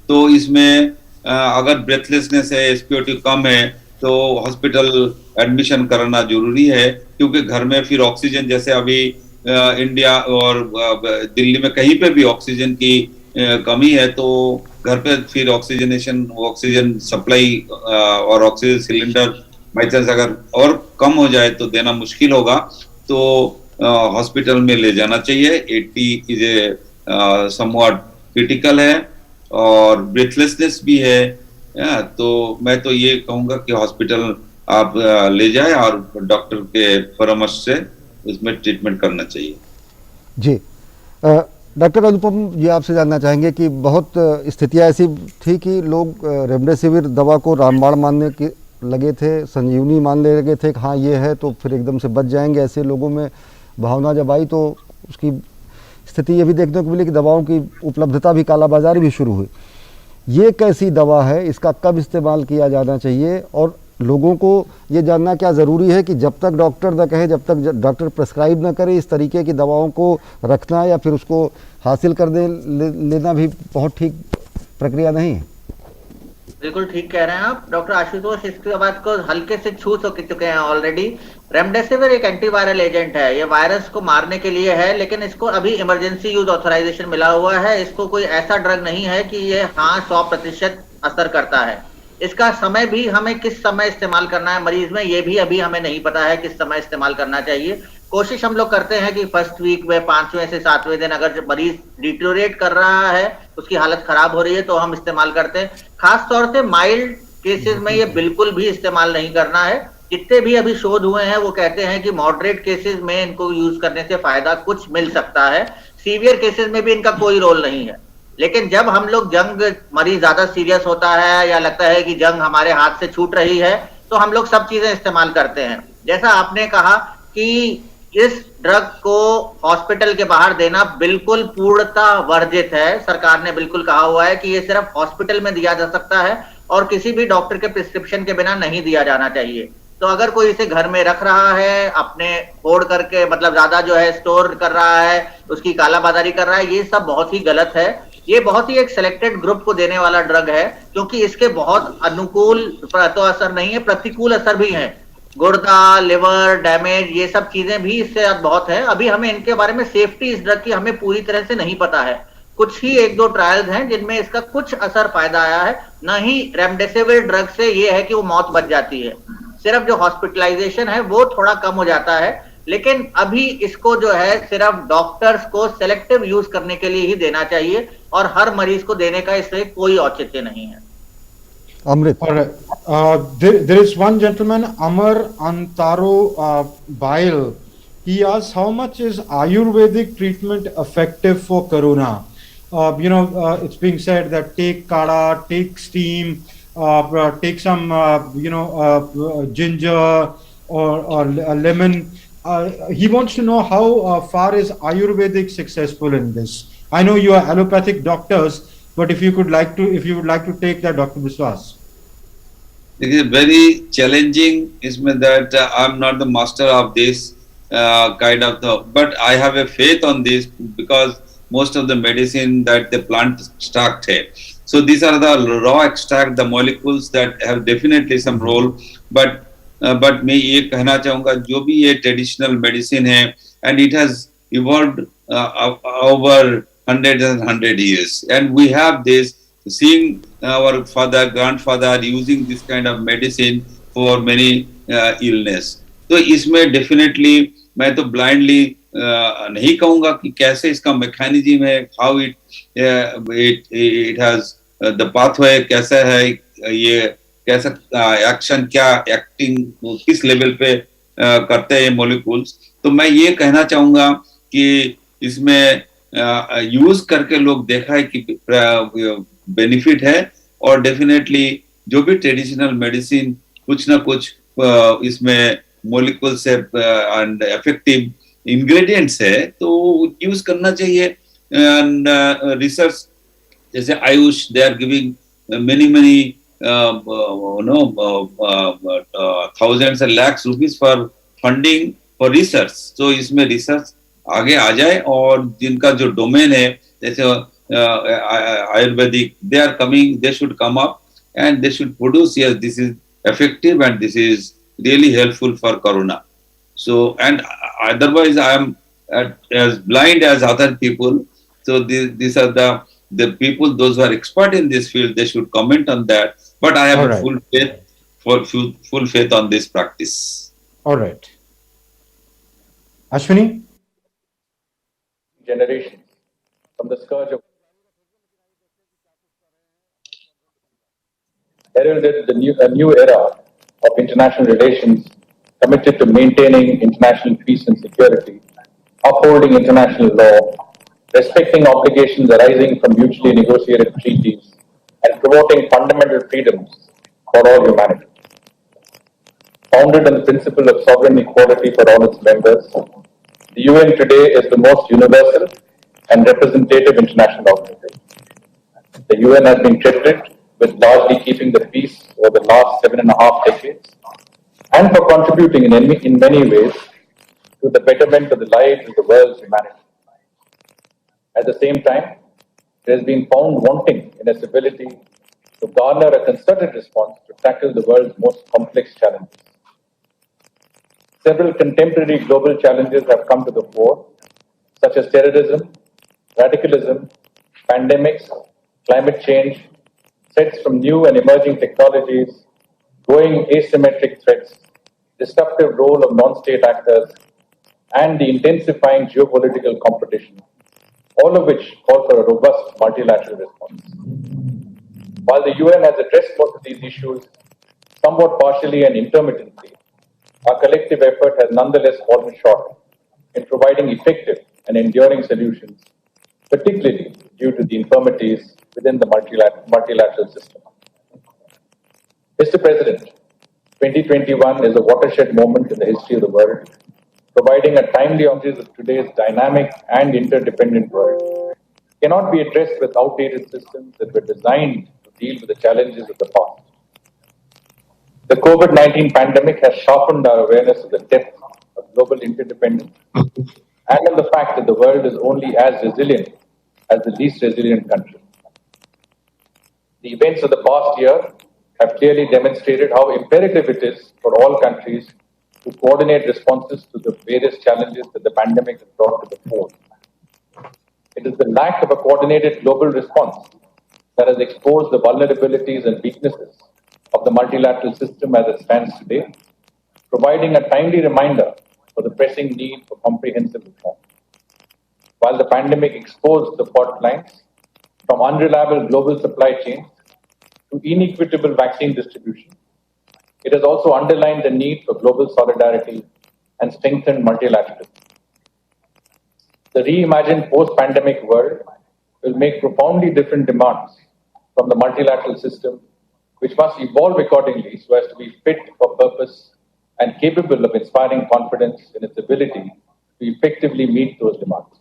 तो इसमें अगर ब्रेथलेसनेस है, SpO2 कम है, तो हॉस्पिटल एडमिशन कराना जरूरी है, क्योंकि घर में फिर ऑक्सीजन, जैसे अभी इंडिया और दिल्ली में कहीं पे भी ऑक्सीजन की कमी है, तो घर पे फिर ऑक्सीजन सप्लाई और ऑक्सीजन सिलेंडर बाई चांस अगर और कम हो जाए तो देना मुश्किल होगा, तो हॉस्पिटल में ले जाना चाहिए। 80 इज ए समवॉट क्रिटिकल है और ब्रेथलेसनेस भी है, तो मैं तो ये कहूंगा कि हॉस्पिटल आप ले जाए और डॉक्टर के परामर्श से उसमें ट्रीटमेंट करना चाहिए। जी डॉक्टर अनुपम जी, आपसे जानना चाहेंगे कि बहुत स्थितियाँ ऐसी थी कि लोग रेमडेसिविर दवा को रामबाण मानने के लगे थे, संजीवनी मान ले लगे थे कि हाँ ये है तो फिर एकदम से बच जाएंगे। ऐसे लोगों में भावना जब आई तो उसकी स्थिति ये भी देखने को मिली कि दवाओं की उपलब्धता भी, कालाबाजारी भी शुरू हुई। ये कैसी दवा है, इसका कब इस्तेमाल किया जाना चाहिए, और लोगों को ये जानना क्या ज़रूरी है कि जब तक डॉक्टर न कहे, जब तक डॉक्टर प्रेस्क्राइब न करे, इस तरीके की दवाओं को रखना या फिर उसको हासिल कर लेना भी बहुत ठीक प्रक्रिया नहीं है। बिल्कुल ठीक कह रहे हैं आप डॉक्टर आशुतोष, इसके बात को हल्के से छू चुके हैं ऑलरेडी। रेमडेसिविर एक एंटीवायरल एजेंट है, ये वायरस को मारने के लिए है, लेकिन इसको अभी इमरजेंसी यूज ऑथराइजेशन मिला हुआ है। इसको कोई ऐसा ड्रग नहीं है कि ये 100% असर करता है। इसका समय भी, हमें किस समय इस्तेमाल करना है मरीज में, ये भी अभी हमें नहीं पता है किस समय इस्तेमाल करना चाहिए। कोशिश हम लोग करते हैं कि फर्स्ट वीक में 5वें से 7वें दिन अगर मरीज डिटोरेट कर रहा है, उसकी हालत खराब हो रही है, तो हम इस्तेमाल करते हैं। खास तौर से माइल्ड केसेस में ये बिल्कुल भी इस्तेमाल नहीं करना है। जितने भी अभी शोध हुए हैं वो कहते हैं कि मॉडरेट केसेस में इनको यूज करने से फायदा कुछ मिल सकता है, सीवियर केसेस में भी इनका कोई रोल नहीं है। लेकिन जब हम लोग मरीज ज्यादा सीरियस होता है या लगता है कि जंग हमारे हाथ से छूट रही है, तो हम लोग सब चीजें इस्तेमाल करते हैं। जैसा आपने कहा कि इस ड्रग को हॉस्पिटल के बाहर देना बिल्कुल पूर्णतः वर्जित है। सरकार ने बिल्कुल कहा हुआ है कि ये सिर्फ हॉस्पिटल में दिया जा सकता है और किसी भी डॉक्टर के प्रिस्क्रिप्शन के बिना नहीं दिया जाना चाहिए। तो अगर कोई इसे घर में रख रहा है, अपने होड़ करके मतलब ज्यादा जो है स्टोर कर रहा है, उसकी कालाबाजारी कर रहा है, ये सब बहुत ही गलत है। ये बहुत ही एक सिलेक्टेड ग्रुप को देने वाला ड्रग है, क्योंकि इसके बहुत अनुकूल तो असर नहीं है, प्रतिकूल असर भी है। गुर्दा, लिवर डैमेज, ये सब चीजें भी इससे बहुत है। अभी हमें इनके बारे में सेफ्टी इस ड्रग की हमें पूरी तरह से नहीं पता है। कुछ ही 1-2 ट्रायल्स हैं जिनमें इसका कुछ असर फायदा आया है। न ही रेमडेसिविर ड्रग से ये है कि वो मौत बच जाती है, सिर्फ जो हॉस्पिटलाइजेशन है वो थोड़ा कम हो जाता है। लेकिन अभी इसको जो है सिर्फ डॉक्टर्स को सेलेक्टिव यूज करने के लिए ही देना चाहिए, और हर मरीज को देने का इससे कोई औचित्य नहीं है। Amrit. All right. There is one gentleman, Amar Antaro Bail. He asks, how much is Ayurvedic treatment effective for corona? It's being said that take kada, take steam, take some, ginger or a lemon. He wants to know how far is Ayurvedic successful in this. I know you are allopathic doctors, but if you would like to take that, Dr. Biswas. It is very challenging. Isme that I'm not the master of this kind of but I have a faith on this because most of the medicine that the plant extract hai. So these are the raw extract, the molecules that have definitely some role. But मैं ये कहना चाहूँगा जो भी ये traditional medicine है, and it has evolved over hundreds and 100 years, and we have this seeing our father, grandfather using this kind of medicine for many illness. तो इसमें definitely मैं तो blindly नहीं कहूँगा कि कैसे इसका mechanism है, how it has the pathway कैसा है, ये कैसा एक्शन, क्या एक्टिंग किस लेवल पे करते हैं मॉलिक्यूल्स। तो मैं ये कहना चाहूँगा कि इसमें यूज करके लोग देखा है कि बेनिफिट है, और डेफिनेटली जो भी ट्रेडिशनल मेडिसिन कुछ ना कुछ इसमें मॉलिक्यूल से एंड इफेक्टिव इंग्रेडिएंट्स है तो यूज करना चाहिए। एंड रिसर्च जैसे AYUSH, they are giving many thousands and lakhs rupees for funding for research. So इसमें रिसर्च आगे आ जाए, और जिनका जो डोमेन है जैसे Ayurvedic, they are coming, they should come up and they should produce, yes, this is effective and this is really helpful for corona. So, and otherwise I am as blind as other people. So these are the people, those who are expert in this field, they should comment on that. But I have full faith on this practice. All right. Ashwini? Generations from the scourge of heralded a new era of international relations committed to maintaining international peace and security, upholding international law, respecting obligations arising from mutually negotiated treaties, and promoting fundamental freedoms for all humanity. Founded on the principle of sovereign equality for all its members, the UN today is the most universal and representative international organization. The UN has been credited with largely keeping the peace over the last 7.5 decades, and for contributing in many ways to the betterment of the lives of the world's humanity. At the same time, it has been found wanting in its ability to garner a concerted response to tackle the world's most complex challenges. Several contemporary global challenges have come to the fore, such as terrorism, radicalism, pandemics, climate change, threats from new and emerging technologies, growing asymmetric threats, disruptive role of non-state actors, and the intensifying geopolitical competition, all of which call for a robust multilateral response. While the UN has addressed most of these issues somewhat partially and intermittently, our collective effort has nonetheless fallen short in providing effective and enduring solutions, particularly due to the infirmities within the multilateral system. Mr. President, 2021 is a watershed moment in the history of the world, providing a timely homage of today's dynamic and interdependent world. Cannot be addressed with outdated systems that were designed to deal with the challenges of the past. The COVID-19 pandemic has sharpened our awareness of the depth of global interdependence and of the fact that the world is only as resilient as the least resilient country. The events of the past year have clearly demonstrated how imperative it is for all countries to coordinate responses to the various challenges that the pandemic has brought to the fore. It is the lack of a coordinated global response that has exposed the vulnerabilities and weaknesses of the multilateral system as it stands today, providing a timely reminder for the pressing need for comprehensive reform. While the pandemic exposed the fault lines from unreliable global supply chains to inequitable vaccine distribution, it has also underlined the need for global solidarity and strengthened multilateralism. The reimagined post-pandemic world will make profoundly different demands from the multilateral system, which must evolve accordingly so as to be fit for purpose and capable of inspiring confidence in its ability to effectively meet those demands.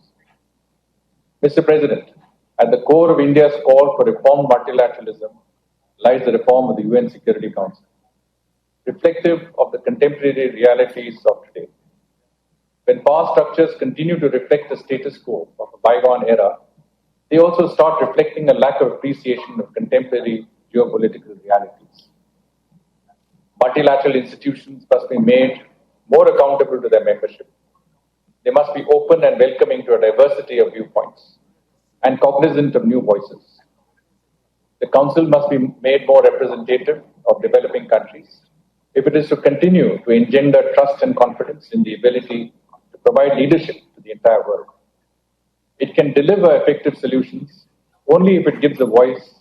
Mr. President, at the core of India's call for reformed multilateralism lies the reform of the UN Security Council, reflective of the contemporary realities of today. When power structures continue to reflect the status quo of a bygone era, they also start reflecting a lack of appreciation of contemporary geopolitical realities. Multilateral institutions must be made more accountable to their membership. They must be open and welcoming to a diversity of viewpoints and cognizant of new voices. The Council must be made more representative of developing countries if it is to continue to engender trust and confidence in the ability to provide leadership to the entire world. It can deliver effective solutions only if it gives a voice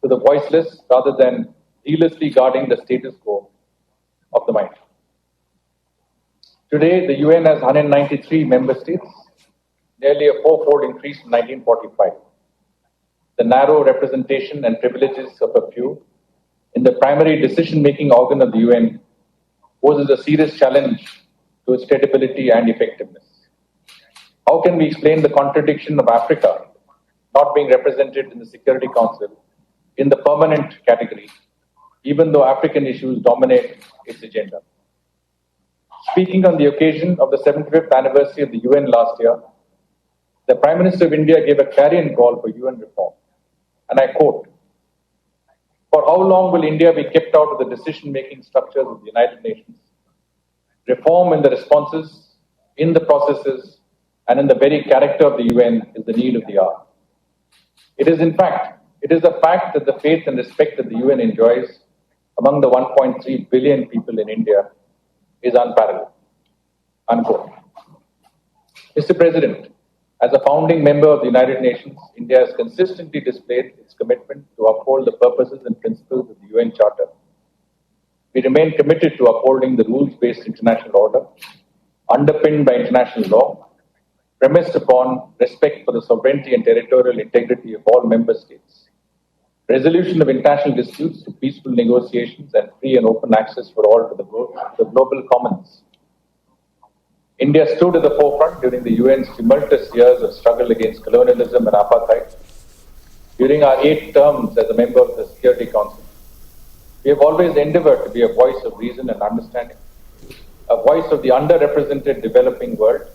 to the voiceless rather than zealously guarding the status quo of the mind. Today, the UN has 193 member states, nearly a fourfold increase from 1945. The narrow representation and privileges of a few in the primary decision-making organ of the UN poses a serious challenge to its credibility and effectiveness. How can we explain the contradiction of Africa not being represented in the Security Council in the permanent category, even though African issues dominate its agenda? Speaking on the occasion of the 75th anniversary of the UN last year, the Prime Minister of India gave a clarion call for UN reform. And I quote, "For how long will India be kept out of the decision-making structures of the United Nations? Reform in the responses, in the processes, and in the very character of the UN is the need of the hour." It is the fact that the faith and respect that the UN enjoys among the 1.3 billion people in India is unparalleled. Unquote. Mr. President, as a founding member of the United Nations, India has consistently displayed its commitment to uphold the purposes and principles of the UN Charter. We remain committed to upholding the rules-based international order, underpinned by international law, premised upon respect for the sovereignty and territorial integrity of all member states, resolution of international disputes through peaceful negotiations, and free and open access for all to the global commons. India stood at the forefront during the UN's tumultuous years of struggle against colonialism and apartheid. During our 8 terms as a member of the Security Council, we have always endeavored to be a voice of reason and understanding, a voice of the underrepresented developing world,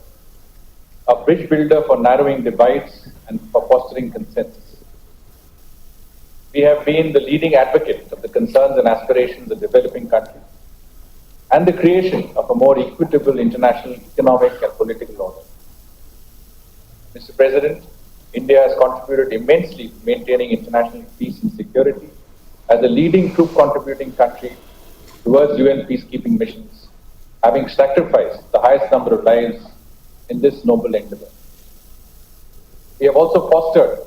a bridge builder for narrowing divides and for fostering consensus. We have been the leading advocate of the concerns and aspirations of developing countries and the creation of a more equitable international economic and political order. Mr. President, India has contributed immensely to maintaining international peace and security as a leading troop contributing country towards UN peacekeeping missions, having sacrificed the highest number of lives in this noble endeavor. We have also fostered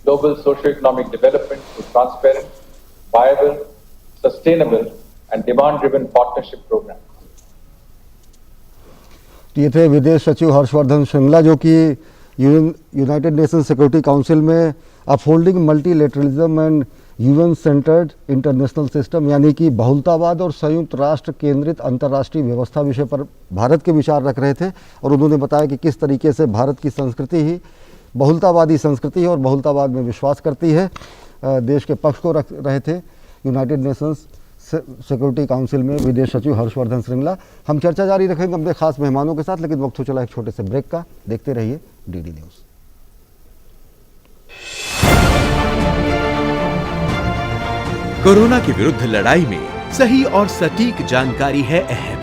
global socio-economic development through transparent, viable, sustainable, and demand-driven partnership programs. ये थे विदेश सचिव हर्षवर्धन श्रृंगला, जो कि United Nations security council में upholding multilateralism and UN centred international system, यानी कि बहुलतावाद और संयुक्त राष्ट्र केंद्रित अंतर्राष्ट्रीय व्यवस्था विषय पर भारत के विचार रख रहे थे। और उन्होंने बताया कि किस तरीके से भारत की संस्कृति ही बहुलतावादी संस्कृति है और बहुलतावाद में विश्वास करती है। देश के पक्ष को रख रहे थे यूनाइटेड नेशंस सिक्योरिटी काउंसिल में विदेश सचिव हर्षवर्धन श्रृंगला। हम चर्चा जारी रखेंगे अपने खास मेहमानों के साथ, लेकिन वक्त हो चला एक छोटे से ब्रेक का। देखते रहिए डीडी न्यूज़। कोरोना के विरुद्ध लड़ाई में सही और सटीक जानकारी है अहम।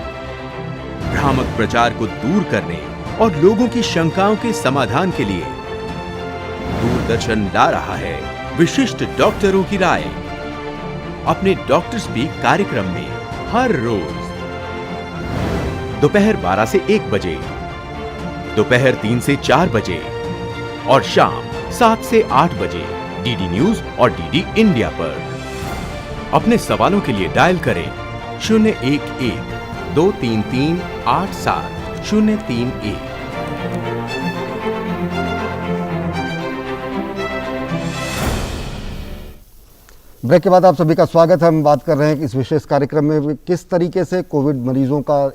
भ्रामक प्रचार को दूर करने और लोगों की शंकाओं के समाधान के लिए दूरदर्शन ला रहा है विशिष्ट डॉक्टरों की राय अपने डॉक्टर स्पीक कार्यक्रम में हर रोज दोपहर 12 से 1 बजे, दोपहर 3 से 4 बजे और शाम 7 से 8 बजे डीडी न्यूज और डीडी इंडिया पर। अपने सवालों के लिए डायल करें 011-233-87-031। ब्रेक के बाद आप सभी का स्वागत है। हम बात कर रहे हैं कि इस विशेष कार्यक्रम में किस तरीके से कोविड मरीजों का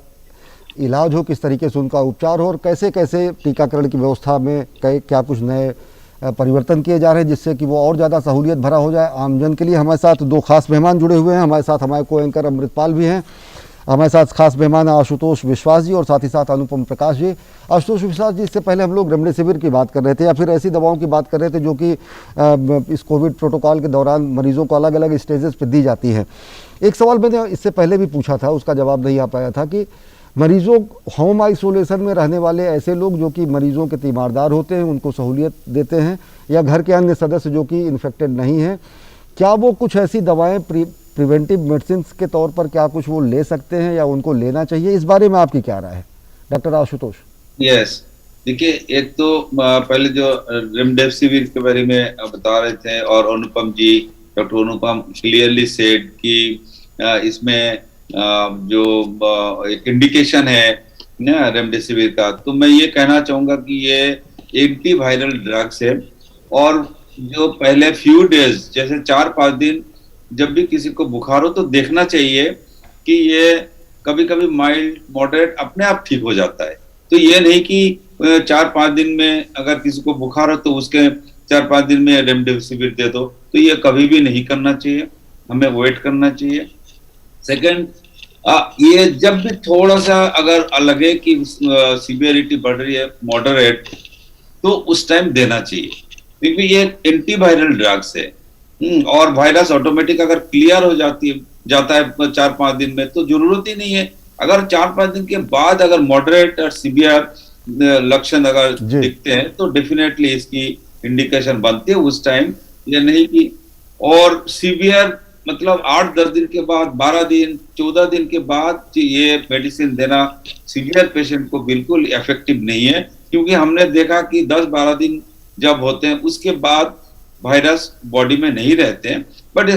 इलाज हो, किस तरीके से उनका उपचार हो और कैसे कैसे टीकाकरण की व्यवस्था में क्या कुछ नए परिवर्तन किए जा रहे हैं जिससे कि वो और ज़्यादा सहूलियत भरा हो जाए आमजन के लिए। हमारे साथ दो खास मेहमान जुड़े हुए हैं। हमारे साथ हमारे को एंकर अमृतपाल भी हैं। हमारे साथ खास मेहमान आशुतोष विश्वास जी और साथ ही साथ अनुपम प्रकाश जी। आशुतोष विश्वास जी, इससे पहले हम लोग रेमडेसिविर की बात कर रहे थे या फिर ऐसी दवाओं की बात कर रहे थे जो कि इस कोविड प्रोटोकॉल के दौरान मरीजों को अलग अलग स्टेजेस पर दी जाती हैं। एक सवाल मैंने इससे पहले भी पूछा था, उसका जवाब नहीं आ पाया था कि मरीजों होम आइसोलेशन में रहने वाले ऐसे लोग जो कि मरीजों के तीमारदार होते हैं उनको सहूलियत देते हैं या घर के अन्य सदस्य जो कि इन्फेक्टेड नहीं हैं, क्या वो कुछ ऐसी दवाएं प्रिवेंटिव मेडिसिन के तौर पर क्या कुछ वो ले सकते हैं या उनको लेना चाहिए? इस बारे में आपकी क्या राय है डॉक्टर आशुतोष? यस, देखिए, एक तो पहले जो रेमडेसिविर के बारे में बता रहे थे और अनुपम जी, डॉक्टर अनुपम क्लियरली सेड कि इसमें जो एक इंडिकेशन है ना रेमडेसिविर का, तो मैं ये कहना चाहूंगा कि ये एंटीवायरल ड्रग्स है और जो पहले फ्यू डेज जैसे 4-5 दिन जब भी किसी को बुखार हो तो देखना चाहिए कि ये कभी कभी माइल्ड मॉडरेट अपने आप ठीक हो जाता है। तो ये नहीं कि 4-5 दिन में अगर किसी को बुखार हो तो उसके 4-5 दिन में रेमडेसिविर दे दो, तो ये कभी भी नहीं करना चाहिए, हमें वेट करना चाहिए। सेकंड, ये जब भी थोड़ा सा अगर लगे कि सीवियरिटी बढ़ रही है मॉडरेट, तो उस टाइम देना चाहिए क्योंकि ये एंटीवायरल ड्रग्स है और वायरस ऑटोमेटिक अगर क्लियर हो जाता है 4-5 दिन में तो जरूरत ही नहीं है। अगर 4-5 दिन के बाद अगर मॉडरेट और सीवियर लक्षण अगर दिखते हैं तो डेफिनेटली इसकी इंडिकेशन बनती है उस टाइम। ये नहीं कि और सीवियर मतलब 8-10 दिन के बाद, 12 दिन 14 दिन के बाद ये मेडिसिन देना सीवियर पेशेंट को बिल्कुल इफेक्टिव नहीं है, क्योंकि हमने देखा कि 10-12 दिन जब होते हैं उसके बाद वायरस बॉडी में नहीं रहते हैं। बट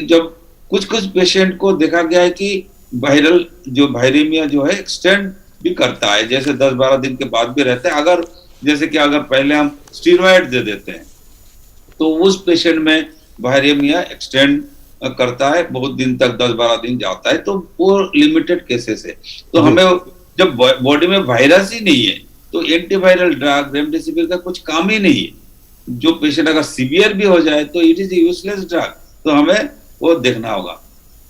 जब कुछ पेशेंट को देखा गया है कि वायरल जो वायरेमिया जो है एक्सटेंड भी करता है, जैसे 10-12 दिन के बाद भी रहता है। अगर जैसे कि अगर पहले हम स्टीरॉयड दे देते हैं तो उस पेशेंट में वायरेमिया एक्सटेंड करता है, बहुत दिन तक 10-12 दिन जाता है, तो वो लिमिटेड केसेस है। तो हमें जब बॉडी में वायरस ही नहीं है तो एंटीवायरल ड्रग रेमडेसिविर का कुछ काम ही नहीं है। जो पेशेंट अगर सीवियर भी हो जाए तो इट इज यूजलेस ड्रग, तो हमें वो देखना होगा।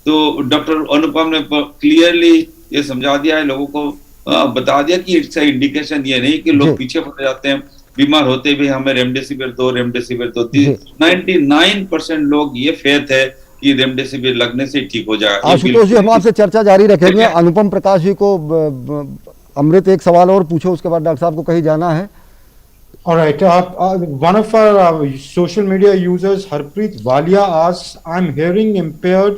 तो डॉक्टर अनुपम ने क्लियरली ये समझा दिया है, लोगों को बता दिया कि इट्स इंडिकेशन, ये नहीं कि लोग पीछे पड़ जाते हैं, बीमार होते भी हमें रेमडेसिविर दो 99% लोग ये फेथ है कि रेमडेसिविर लगने से ठीक हो जाएगा। आशुतोष जी, हम आपसे चर्चा जारी रखेंगे। अनुपम प्रकाश जी को अमृत एक सवाल और पूछो, उसके बाद डॉक्टर साहब को कहीं जाना है। All right. One of our social media users, Harpreet Walia, asks, I'm hearing impaired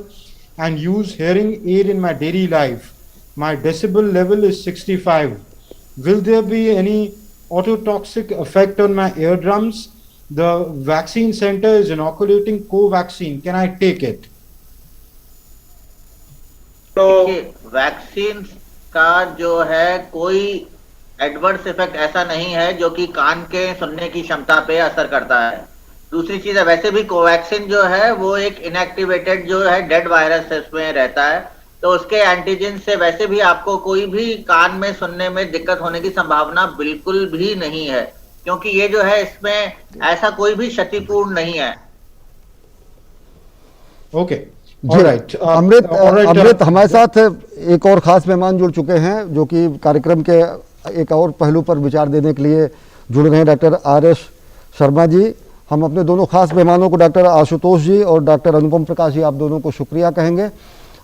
and use hearing aid in my daily life. My decibel level is 65. Will there be any ototoxic effect on my eardrums? The vaccine center is inoculating Covaxin. Can I take it? तो vaccine का जो है कोई adverse effect ऐसा नहीं है जो कि कान के सुनने की क्षमता पे असर करता है। दूसरी चीज है, वैसे भी कोवैक्सीन जो है वो एक इनएक्टिवेटेड जो है डेड वायरस इसमें रहता है, तो उसके एंटीजन से वैसे भी आपको कोई भी कान में सुनने में दिक्कत होने की संभावना बिल्कुल भी नहीं है, क्योंकि ये जो है इसमें ऐसा कोई भी क्षतिपूर्ण नहीं है। Okay. जी All right. अमृत all right, अमृत हमारे साथ एक और खास मेहमान जुड़ चुके हैं जो कि कार्यक्रम के एक और पहलू पर विचार देने के लिए जुड़ रहे हैं, डॉक्टर आर.एस. शर्मा जी। हम अपने दोनों खास मेहमानों को डॉक्टर आशुतोष जी और डॉक्टर अनुपम प्रकाश जी, आप दोनों को शुक्रिया कहेंगे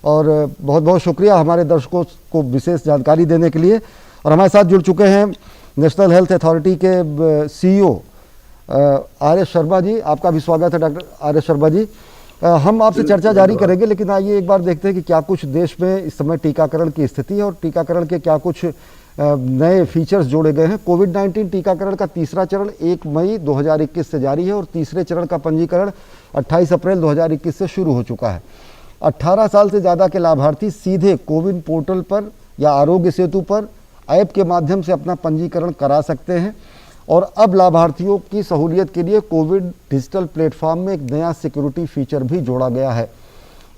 और बहुत बहुत शुक्रिया हमारे दर्शकों को विशेष जानकारी देने के लिए। और हमारे साथ जुड़ चुके हैं नेशनल हेल्थ अथॉरिटी के CEO आर.एस. शर्मा जी। आपका भी स्वागत है डॉक्टर आर.एस. शर्मा जी। हम आपसे चर्चा जारी करेंगे, लेकिन आइए एक बार देखते हैं कि क्या कुछ देश में इस समय टीकाकरण की स्थिति है और टीकाकरण के क्या कुछ नए फीचर्स जोड़े गए हैं। कोविड-19 टीकाकरण का तीसरा चरण 1 मई 2021 से जारी है और तीसरे चरण का पंजीकरण 28 अप्रैल 2021 से शुरू हो चुका है। 18 साल से ज़्यादा के लाभार्थी सीधे कोविन पोर्टल पर या आरोग्य सेतु पर ऐप के माध्यम से अपना पंजीकरण करा सकते हैं। और अब लाभार्थियों की सहूलियत के लिए कोविड डिजिटल प्लेटफॉर्म में एक नया सिक्योरिटी फीचर भी जोड़ा गया है।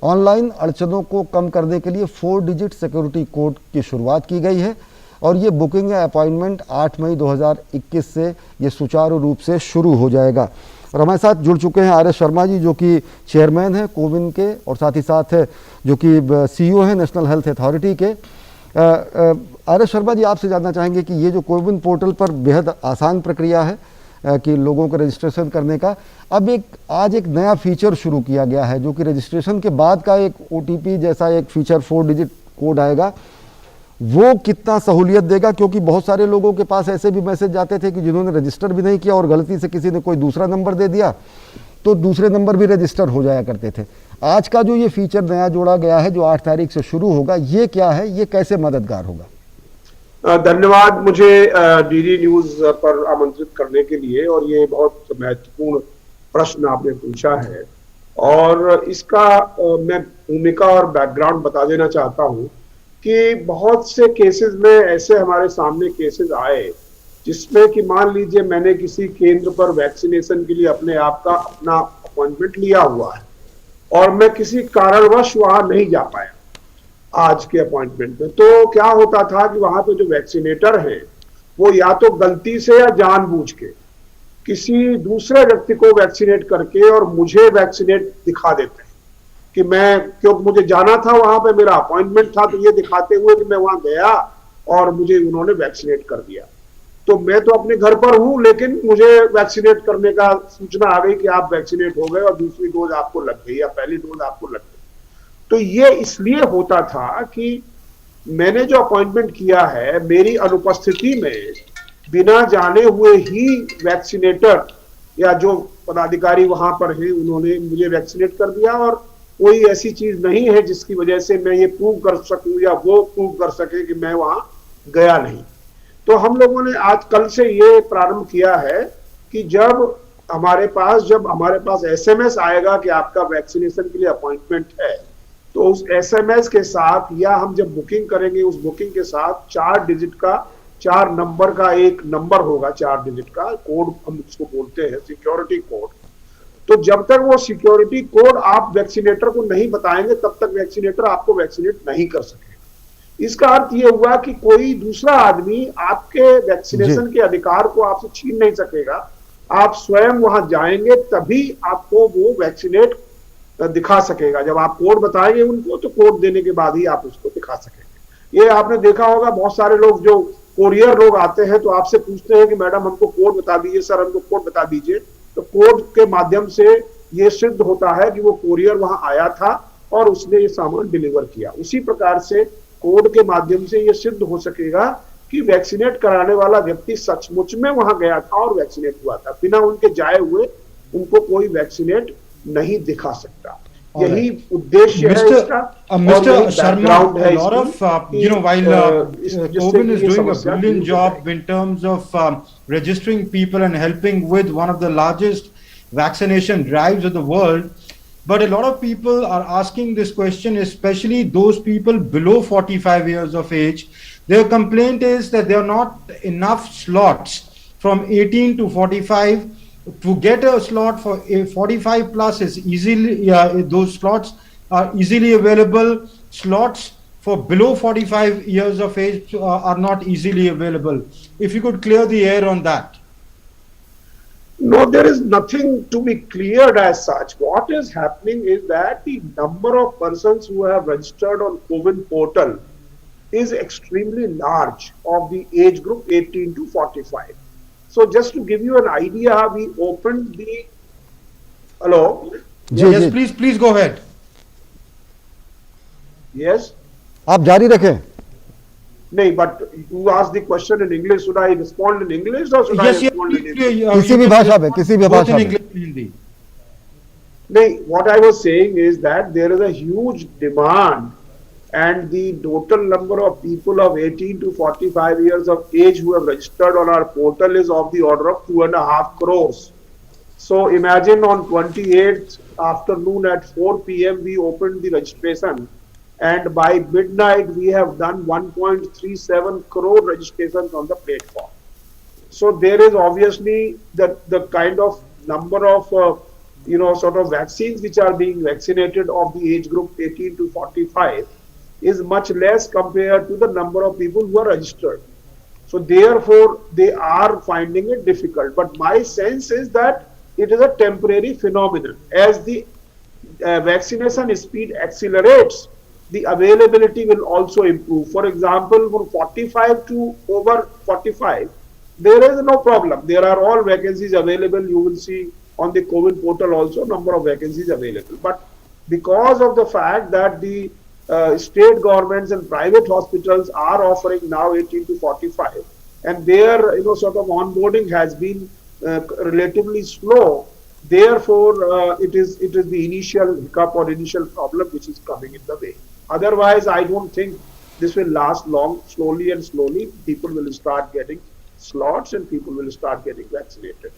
ऑनलाइन अड़चनों को कम करने के लिए 4 डिजिट सिक्योरिटी कोड की शुरुआत की गई है और ये बुकिंग या अपॉइंटमेंट 8 मई 2021 से ये सुचारू रूप से शुरू हो जाएगा। और हमारे साथ जुड़ चुके हैं आर.एस. शर्मा जी जो कि चेयरमैन हैं कोविन के और साथ ही साथ जो कि CEO हैं नेशनल हेल्थ अथॉरिटी के। आर.एस. शर्मा जी, आपसे जानना चाहेंगे कि ये जो कोविन पोर्टल पर बेहद आसान प्रक्रिया है कि लोगों को रजिस्ट्रेशन करने का, अब आज एक नया फीचर शुरू किया गया है जो कि रजिस्ट्रेशन के बाद का एक OTP जैसा एक फीचर 4 डिजिट कोड आएगा। वो कितना सहूलियत देगा, क्योंकि बहुत सारे लोगों के पास ऐसे भी मैसेज जाते थे कि जिन्होंने रजिस्टर भी नहीं किया और गलती से किसी ने कोई दूसरा नंबर दे दिया तो दूसरे नंबर भी रजिस्टर हो जाया करते थे। आज का जो ये फीचर नया जोड़ा गया है जो 8 तारीख से शुरू होगा, ये क्या है, ये कैसे मददगार होगा? धन्यवाद मुझे डीडी न्यूज पर आमंत्रित करने के लिए, और ये बहुत महत्वपूर्ण प्रश्न आपने पूछा है और इसका मैं भूमिका और बैकग्राउंड बता देना चाहता हूँ कि बहुत से केसेस में ऐसे हमारे सामने केसेस आए जिसमें कि मान लीजिए मैंने किसी केंद्र पर वैक्सीनेशन के लिए अपने आप का अपना अपॉइंटमेंट लिया हुआ है और मैं किसी कारणवश वहां नहीं जा पाया आज के अपॉइंटमेंट में, तो क्या होता था कि वहां पे जो वैक्सीनेटर हैं वो या तो गलती से या जानबूझ के किसी दूसरे व्यक्ति को वैक्सीनेट करके और मुझे वैक्सीनेट दिखा देते हैं कि मैं, क्योंकि मुझे जाना था वहां पे, मेरा अपॉइंटमेंट था, तो ये दिखाते हुए कि मैं वहां गया और मुझे उन्होंने वैक्सीनेट कर दिया। तो मैं तो अपने घर पर हूं लेकिन मुझे वैक्सीनेट करने का सूचना आ गई कि आप वैक्सीनेट हो गए और दूसरी डोज आपको लग गई या पहली डोज आपको लग गई। तो ये इसलिए होता था कि मैंने जो अपॉइंटमेंट किया है मेरी अनुपस्थिति में बिना जाने हुए ही वैक्सीनेटर या जो पदाधिकारी वहां पर हैं उन्होंने मुझे वैक्सीनेट कर दिया और कोई ऐसी चीज नहीं है जिसकी वजह से मैं ये प्रूव कर सकूं या वो प्रूव कर सके कि मैं वहां गया नहीं। तो हम लोगों ने आज कल से ये प्रारंभ किया है कि जब हमारे पास SMS आएगा कि आपका वैक्सीनेशन के लिए अपॉइंटमेंट है, तो उस SMS के साथ या हम जब बुकिंग करेंगे उस बुकिंग के साथ 4 डिजिट का 4 नंबर का एक नंबर होगा, 4 डिजिट का कोड हम उसको बोलते हैं सिक्योरिटी कोड। तो जब तक वो सिक्योरिटी कोड आप वैक्सीनेटर को नहीं बताएंगे तब तक वैक्सीनेटर आपको वैक्सीनेट नहीं कर सकेगा। इसका अर्थ ये हुआ कि कोई दूसरा आदमी आपके वैक्सीनेशन के अधिकार को आपसे छीन नहीं सकेगा। आप स्वयं वहां जाएंगे तभी आपको वो वैक्सीनेट दिखा सकेगा। जब आप कोड बताएंगे उनको तो कोड देने के बाद ही आप उसको दिखा सकेंगे। ये आपने देखा होगा बहुत सारे लोग जो कोरियर लोग आते हैं तो आपसे पूछते हैं कि मैडम हमको कोड बता दीजिए, सर हमको कोड बता दीजिए। तो कोड के माध्यम से ये सिद्ध होता है कि वो कोरियर वहां आया था और उसने ये सामान डिलीवर किया। उसी प्रकार से कोड के माध्यम से ये सिद्ध हो सकेगा कि वैक्सीनेट कराने वाला व्यक्ति सचमुच में वहां गया था और वैक्सीनेट हुआ था। बिना उनके जाए हुए उनको कोई वैक्सीनेट नहीं दिखा सकता। यही उद्देश्य है इसका। Mr. Sharma, a lot of while Covin is doing a brilliant job in terms of registering people and helping with one of the largest vaccination drives of the world, but a lot of people are asking this question, especially those people below 45 years of age. Their complaint is that there are not enough slots from 18 to 45. To get a slot for a 45 plus is easily, those slots are easily available. Slots for below 45 years of age are not easily available. If you could clear the air on that. No, there is nothing to be cleared as such. What is happening is that the number of persons who have registered on CoWIN portal is extremely large of the age group 18 to 45. So just to give you an idea, we opened the, hello? Ji Yes, ji please go ahead. Yes? आप जारी रखें। No, but you asked the question in English. Should I respond in English or should I Yes, yes, respond in please, Hindi? किसी भी भाषा में, किसी भी both भाषा in में। English and Hindi. No, what I was saying is that there is a huge demand, and the total number of people of 18 to 45 years of age who have registered on our portal is of the order of 2.5 crores. So imagine on 28th afternoon at 4 p.m. we opened the registration, and by midnight we have done 1.37 crore registrations on the platform. So there is obviously the kind of number of sort of vaccines which are being vaccinated of the age group 18 to 45 is much less compared to the number of people who are registered. So therefore they are finding it difficult. But my sense is that it is a temporary phenomenon. As the vaccination speed accelerates, the availability will also improve. For example, from 45 to over 45, there is no problem. There are all vacancies available. You will see on the CoWIN portal also number of vacancies available. But because of the fact that the state governments and private hospitals are offering now 18 to 45, and their sort of onboarding has been relatively slow. Therefore, it is the initial hiccup or initial problem which is coming in the way. Otherwise, I don't think this will last long. Slowly and slowly, people will start getting slots and people will start getting vaccinated.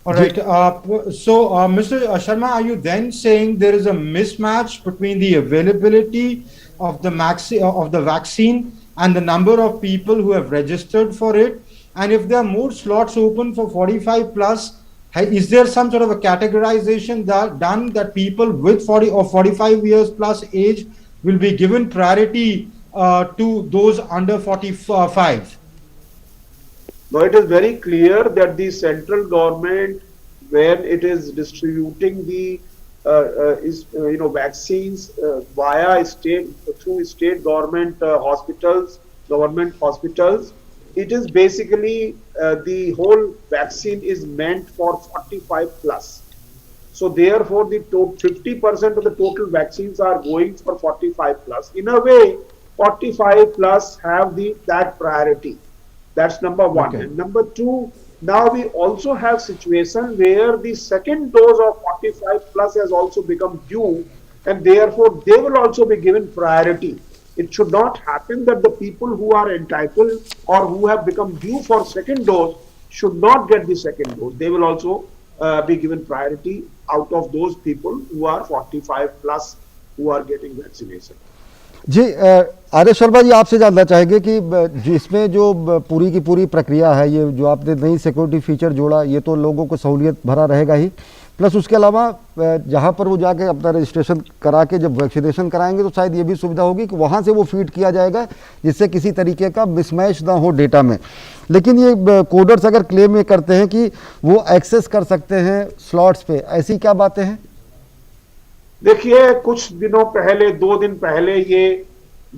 All right. So, Mr. Sharma, are you then saying there is a mismatch between the availability of the vaccine and the number of people who have registered for it? And if there are more slots open for 45 plus, is there some sort of a categorization done that people with 40 or 45 years plus age will be given priority to those under 45? Now it is very clear that the central government, when it is distributing the vaccines via through state government hospitals, government hospitals, it is basically the whole vaccine is meant for 45 plus. So therefore, the 50% of the total vaccines are going for 45 plus. In a way, 45 plus have that priority. That's number one. Okay. And number two, now we also have situation where the second dose of 45 plus has also become due, and therefore they will also be given priority. It should not happen that the people who are entitled or who have become due for second dose should not get the second dose. They will also be given priority out of those people who are 45 plus who are getting vaccination. जी आर्य शर्मा जी, आपसे जानना चाहेंगे कि जिसमें जो पूरी की पूरी प्रक्रिया है, ये जो आपने नई सिक्योरिटी फीचर जोड़ा, ये तो लोगों को सहूलियत भरा रहेगा ही, प्लस उसके अलावा जहाँ पर वो जाके अपना रजिस्ट्रेशन करा के जब वैक्सीनेशन कराएंगे तो शायद ये भी सुविधा होगी कि वहाँ से वो फीड किया जाएगा जिससे किसी तरीके का मिसमैच ना हो डेटा में। लेकिन ये कोडर्स अगर क्लेम ये करते हैं कि वो एक्सेस कर सकते हैं स्लॉट्स पे, ऐसी क्या बातें हैं? देखिए, कुछ दिनों पहले, 2 दिन पहले ये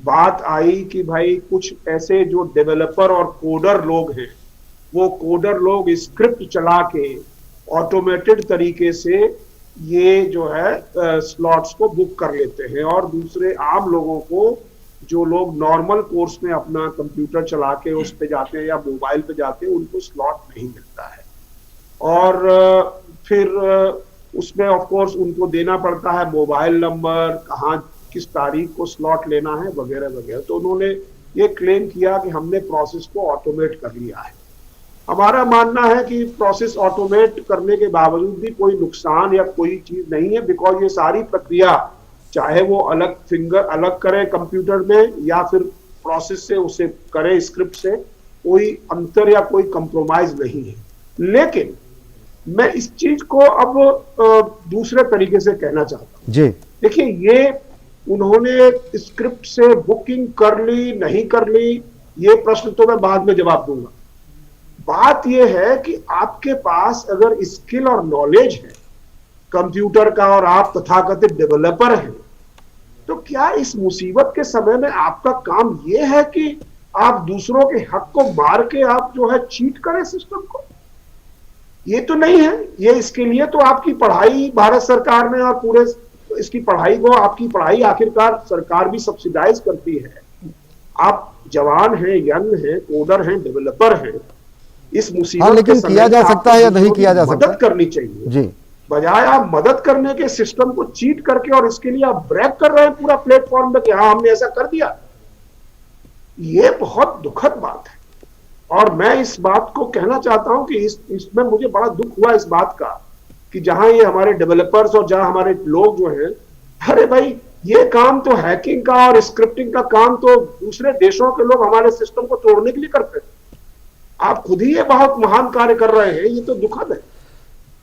बात आई कि भाई कुछ ऐसे जो डेवलपर और कोडर लोग हैं, वो कोडर लोग स्क्रिप्ट चला के ऑटोमेटेड तरीके से ये जो है स्लॉट्स को बुक कर लेते हैं, और दूसरे आम लोगों को, जो लोग नॉर्मल कोर्स में अपना कंप्यूटर चला के उस पे जाते हैं या मोबाइल पे जाते हैं, उनको स्लॉट नहीं मिलता है। और फिर उसमें ऑफ कोर्स उनको देना पड़ता है मोबाइल नंबर, कहाँ किस तारीख को स्लॉट लेना है, वगैरह वगैरह। तो उन्होंने ये क्लेम किया कि हमने प्रोसेस को ऑटोमेट कर लिया है। हमारा मानना है कि प्रोसेस ऑटोमेट करने के बावजूद भी कोई नुकसान या कोई चीज नहीं है, बिकॉज ये सारी प्रक्रिया, चाहे वो अलग फिंगर अलग करे कंप्यूटर में या फिर प्रोसेस से उसे करे स्क्रिप्ट से, कोई अंतर या कोई कंप्रोमाइज नहीं है। लेकिन मैं इस चीज को अब दूसरे तरीके से कहना चाहता हूँ जी। देखिए, ये उन्होंने स्क्रिप्ट से बुकिंग कर ली नहीं कर ली, ये प्रश्न तो मैं बाद में जवाब दूंगा। बात यह है कि आपके पास अगर स्किल और नॉलेज है कंप्यूटर का और आप तथाकथित डेवलपर हैं, तो क्या इस मुसीबत के समय में आपका काम यह है कि आप दूसरों के हक को मार के आप जो है चीट करें सिस्टम को? ये तो नहीं है। ये इसके लिए तो आपकी पढ़ाई भारत सरकार ने और पूरे इसकी पढ़ाई को, आपकी पढ़ाई आखिरकार सरकार भी सब्सिडाइज करती है। आप जवान हैं, यंग हैं, कोडर हैं, डेवलपर हैं, इस मुसीबत लेकिन के समय किया जा में सकता है या आपको नहीं किया जा सकता? मदद करनी चाहिए जी, बजाय आप मदद करने के सिस्टम को चीट करके, और इसके लिए आप ब्रैग कर रहे हैं पूरा प्लेटफॉर्म पे कि हाँ हमने ऐसा कर दिया। ये बहुत दुखद बात है और मैं इस बात को कहना चाहता हूं कि इसमें मुझे बड़ा दुख हुआ इस बात का कि जहां ये हमारे डेवलपर्स और जहां हमारे लोग जो हैं, अरे भाई ये काम तो हैकिंग का और स्क्रिप्टिंग का काम तो दूसरे देशों के लोग हमारे सिस्टम को तोड़ने के लिए करते हैं। आप खुद ही ये बहुत महान कार्य कर रहे हैं, ये तो दुखद है।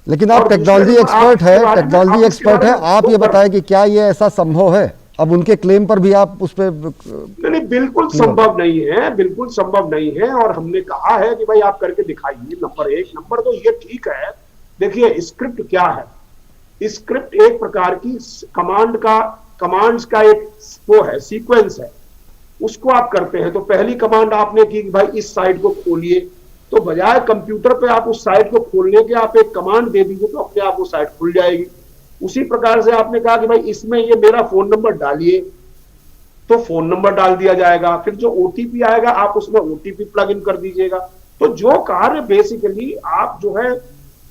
लेकिन आप टेक्नोलॉजी एक्सपर्ट है, टेक्नोलॉजी एक्सपर्ट है, आप ये बताएं कि क्या ये ऐसा संभव है? अब उनके क्लेम पर भी आप उस पर नहीं, बिल्कुल संभव नहीं है, बिल्कुल संभव नहीं है। और हमने कहा है कि भाई आप करके दिखाइए। नंबर एक। नंबर दो, ये ठीक है, देखिए स्क्रिप्ट क्या है? स्क्रिप्ट एक प्रकार की कमांड्स का एक वो है, सीक्वेंस है, उसको आप करते हैं। तो पहली कमांड आपने की कि भाई इस साइट को खोलिए, तो बजाय कंप्यूटर पे आप उस साइट को खोलने के आप एक कमांड दे दीजिए तो अपने आप वो साइट खुल जाएगी। उसी प्रकार से आपने कहा कि भाई इसमें ये मेरा फोन नंबर डालिए, तो फोन नंबर डाल दिया जाएगा। फिर जो ओटीपी आएगा आप उसमें ओटीपी प्लग इन कर दीजिएगा। तो जो कार्य बेसिकली आप जो है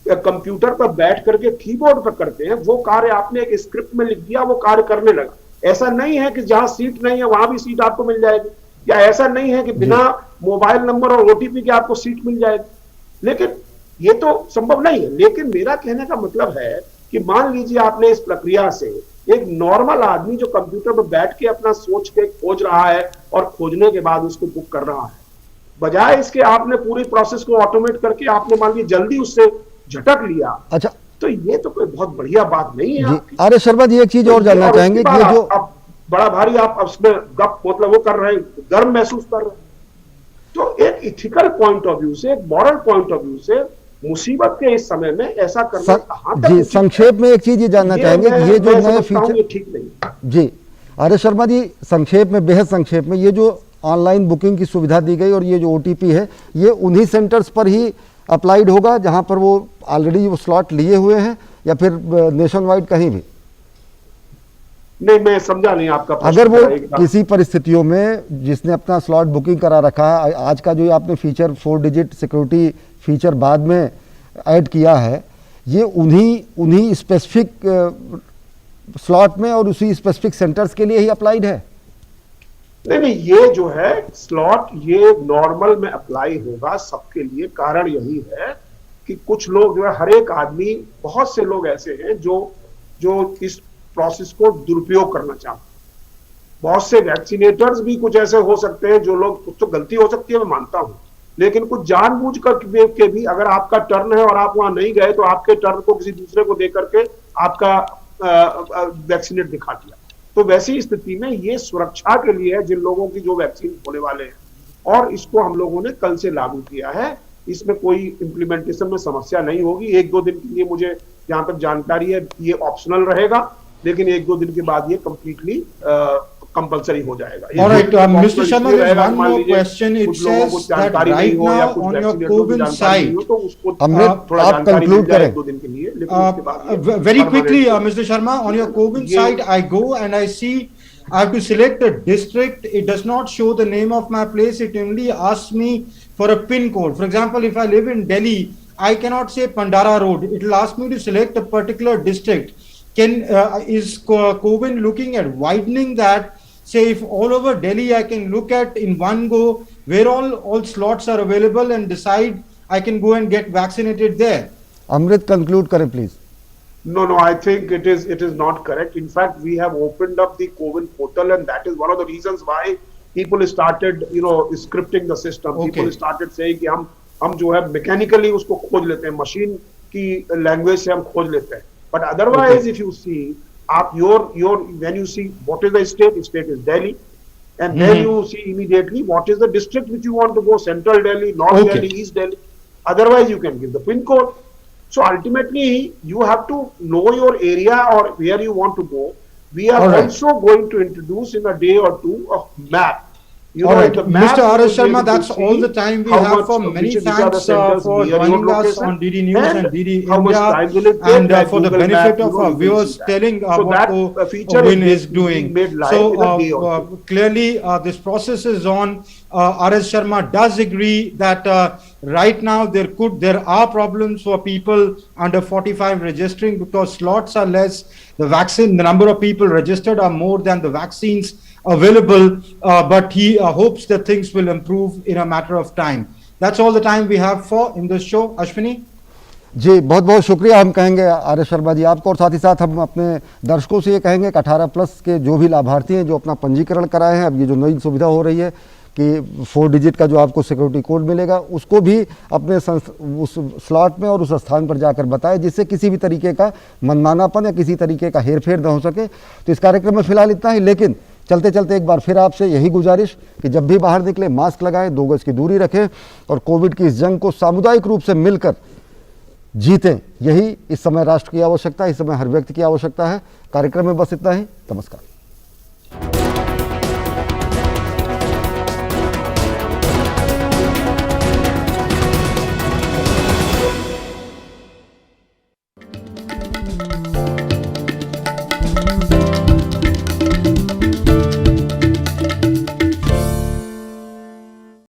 कंप्यूटर पर बैठ करके कीबोर्ड पर करते हैं, वो कार्य आपने एक स्क्रिप्ट में लिख दिया, वो कार्य करने लगा। ऐसा नहीं है कि जहां सीट नहीं है वहां भी सीट आपको मिल जाएगी, या ऐसा नहीं है कि बिना मोबाइल नंबर और ओटीपी के आपको सीट मिल जाएगी। लेकिन ये तो संभव नहीं है। लेकिन मेरा कहने का मतलब है कि मान लीजिए आपने इस प्रक्रिया से एक नॉर्मल आदमी जो कंप्यूटर पर बैठ के अपना सोच के खोज रहा है और खोजने के बाद उसको बुक कर रहा है, बजाय इसके आपने पूरी प्रोसेस को ऑटोमेट करके आपने मान लीजिए जल्दी उससे झटक लिया। अच्छा, तो ये तो कोई बहुत बढ़िया बात नहीं है। आर्य शर्मा जी, एक चीज और जानना चाहेंगे कि ये जो आप बड़ा भारी आप उसमें गप मतलब वो कर रहे हैं, गर्व महसूस कर रहे हैं, तो एक इथिकल पॉइंट ऑफ व्यू से, एक मॉरल पॉइंट ऑफ व्यू से मुसीबत के इस समय में ऐसा करना कहां तक जी, संक्षेप में एक चीज ये जानना चाहेंगे कि ये जो नए फीचर, ठीक नहीं। जी आर्य शर्मा जी, संक्षेप में, बेहद संक्षेप में, ये जो ऑनलाइन बुकिंग की सुविधा दी गई और ये जो ओटीपी है, ये उन्हीं सेंटर्स पर ही अप्लाइड होगा जहां पर वो ऑलरेडी वो स्लॉट लिए हुए हैं, या फिर नेशन वाइड कहीं भी? नहीं, मैं समझा नहीं आपका प्रश्न। अगर वो किसी परिस्थितियों में जिसने अपना स्लॉट बुकिंग करा रखा है, आज का जो आपने फीचर 4 डिजिट सिक्योरिटी फीचर बाद में ऐड किया है, ये उन्हीं स्पेसिफिक स्लॉट में और उसी स्पेसिफिक सेंटर्स के लिए ही अप्लाइड है? नहीं, ये जो है स्लॉट ये नॉर्मल में अप्लाई होगा सबके लिए। कारण यही है कि कुछ लोग जो है, हर एक आदमी, बहुत से लोग ऐसे हैं जो इस प्रोसेस को दुरुपयोग करना चाहते हैं। बहुत से वैक्सीनेटर्स भी कुछ ऐसे हो सकते हैं जो लोग, कुछ तो गलती हो सकती है, मैं मानता हूं, लेकिन कुछ जानबूझ कर के भी अगर आपका टर्न है और आप वहां नहीं गए तो आपके टर्न को किसी दूसरे को दे करके आपका वैक्सीनेट दिखा दिया। तो वैसी स्थिति में ये सुरक्षा के लिए है जिन लोगों की जो वैक्सीन होने वाले हैं, और इसको हम लोगों ने कल से लागू किया है। इसमें कोई इम्प्लीमेंटेशन में समस्या नहीं होगी। 1-2 दिन के लिए, मुझे जहां तक जानकारी है, ये ऑप्शनल रहेगा, लेकिन 1-2 दिन के बाद ये कंप्लीटली कंपल्सरी हो जाएगा। All right, Mr. Sharma, there's one more question. It says that right now on your CoWIN site, आप कंक्लूड करें। very quickly, Mr. Sharma, on your CoWIN site, I go and I see I have to select a district. It does not show the name of my place. It only asks me for a pin code. For example, if I live in Delhi, I cannot say Pandara Road. It will ask me to select a particular district. Is CoWIN looking at widening that? Say if all over Delhi I can look at in one go where all slots are available and decide I can go and get vaccinated there. Amrit, conclude kare please. No, I think it is not correct. In fact, we have opened up the CoWIN portal, and that is one of the reasons why people started, scripting the system. Okay. People started saying कि हम जो है mechanically उसको खोज लेते हैं, machine की language से हम खोज लेते हैं. But otherwise, if you see, when you see what is the state is Delhi, and then you see immediately what is the district which you want to go, Central Delhi, North Delhi, East Delhi. Otherwise, you can give the pin code. So ultimately, you have to know your area or where you want to go. We are All right. also going to introduce in a day or two a map. All right, the map Mr. R. you S. will be Sharma, able to that's all see the time we how have much for of many which are the thanks centers for near your joining us location on DD News and DD how much time will India, it take, and like for the Google benefit Map, of our you can viewers, see that. telling So what that feature Win is is being doing. made live So in a day or two. clearly, this process is on. R.S. Sharma does agree that right now there are problems for people under 45 registering because slots are less. The number of people registered are more than the vaccines available, but he hopes that things will improve in a matter of time. That's all the time we have for in this show. Ashwini? जी बहुत बहुत शुक्रिया हम कहेंगे R S Sharma ji आपको, और साथ ही साथ हम अपने दर्शकों से ये कहेंगे कि 18+ के जो भी लाभार्थी हैं जो अपना पंजीकरण कराए हैं, अब ये जो नई सुविधा हो रही है कि 4 डिजिट का जो आपको सिक्योरिटी कोड मिलेगा उसको भी अपने उस स्लॉट में और उस स्थान पर जाकर बताएं, जिससे किसी भी तरीके का मनमानापन या किसी तरीके का हेरफेर न हो सके। तो इस कार्यक्रम में फिलहाल इतना ही, लेकिन चलते चलते एक बार फिर आपसे यही गुजारिश कि जब भी बाहर निकले मास्क लगाएं, 2 गज की दूरी रखें और कोविड की इस जंग को सामुदायिक रूप से मिलकर जीतें। यही इस समय राष्ट्र की आवश्यकता है, इस समय हर व्यक्ति की आवश्यकता है। कार्यक्रम में बस इतना ही। नमस्कार।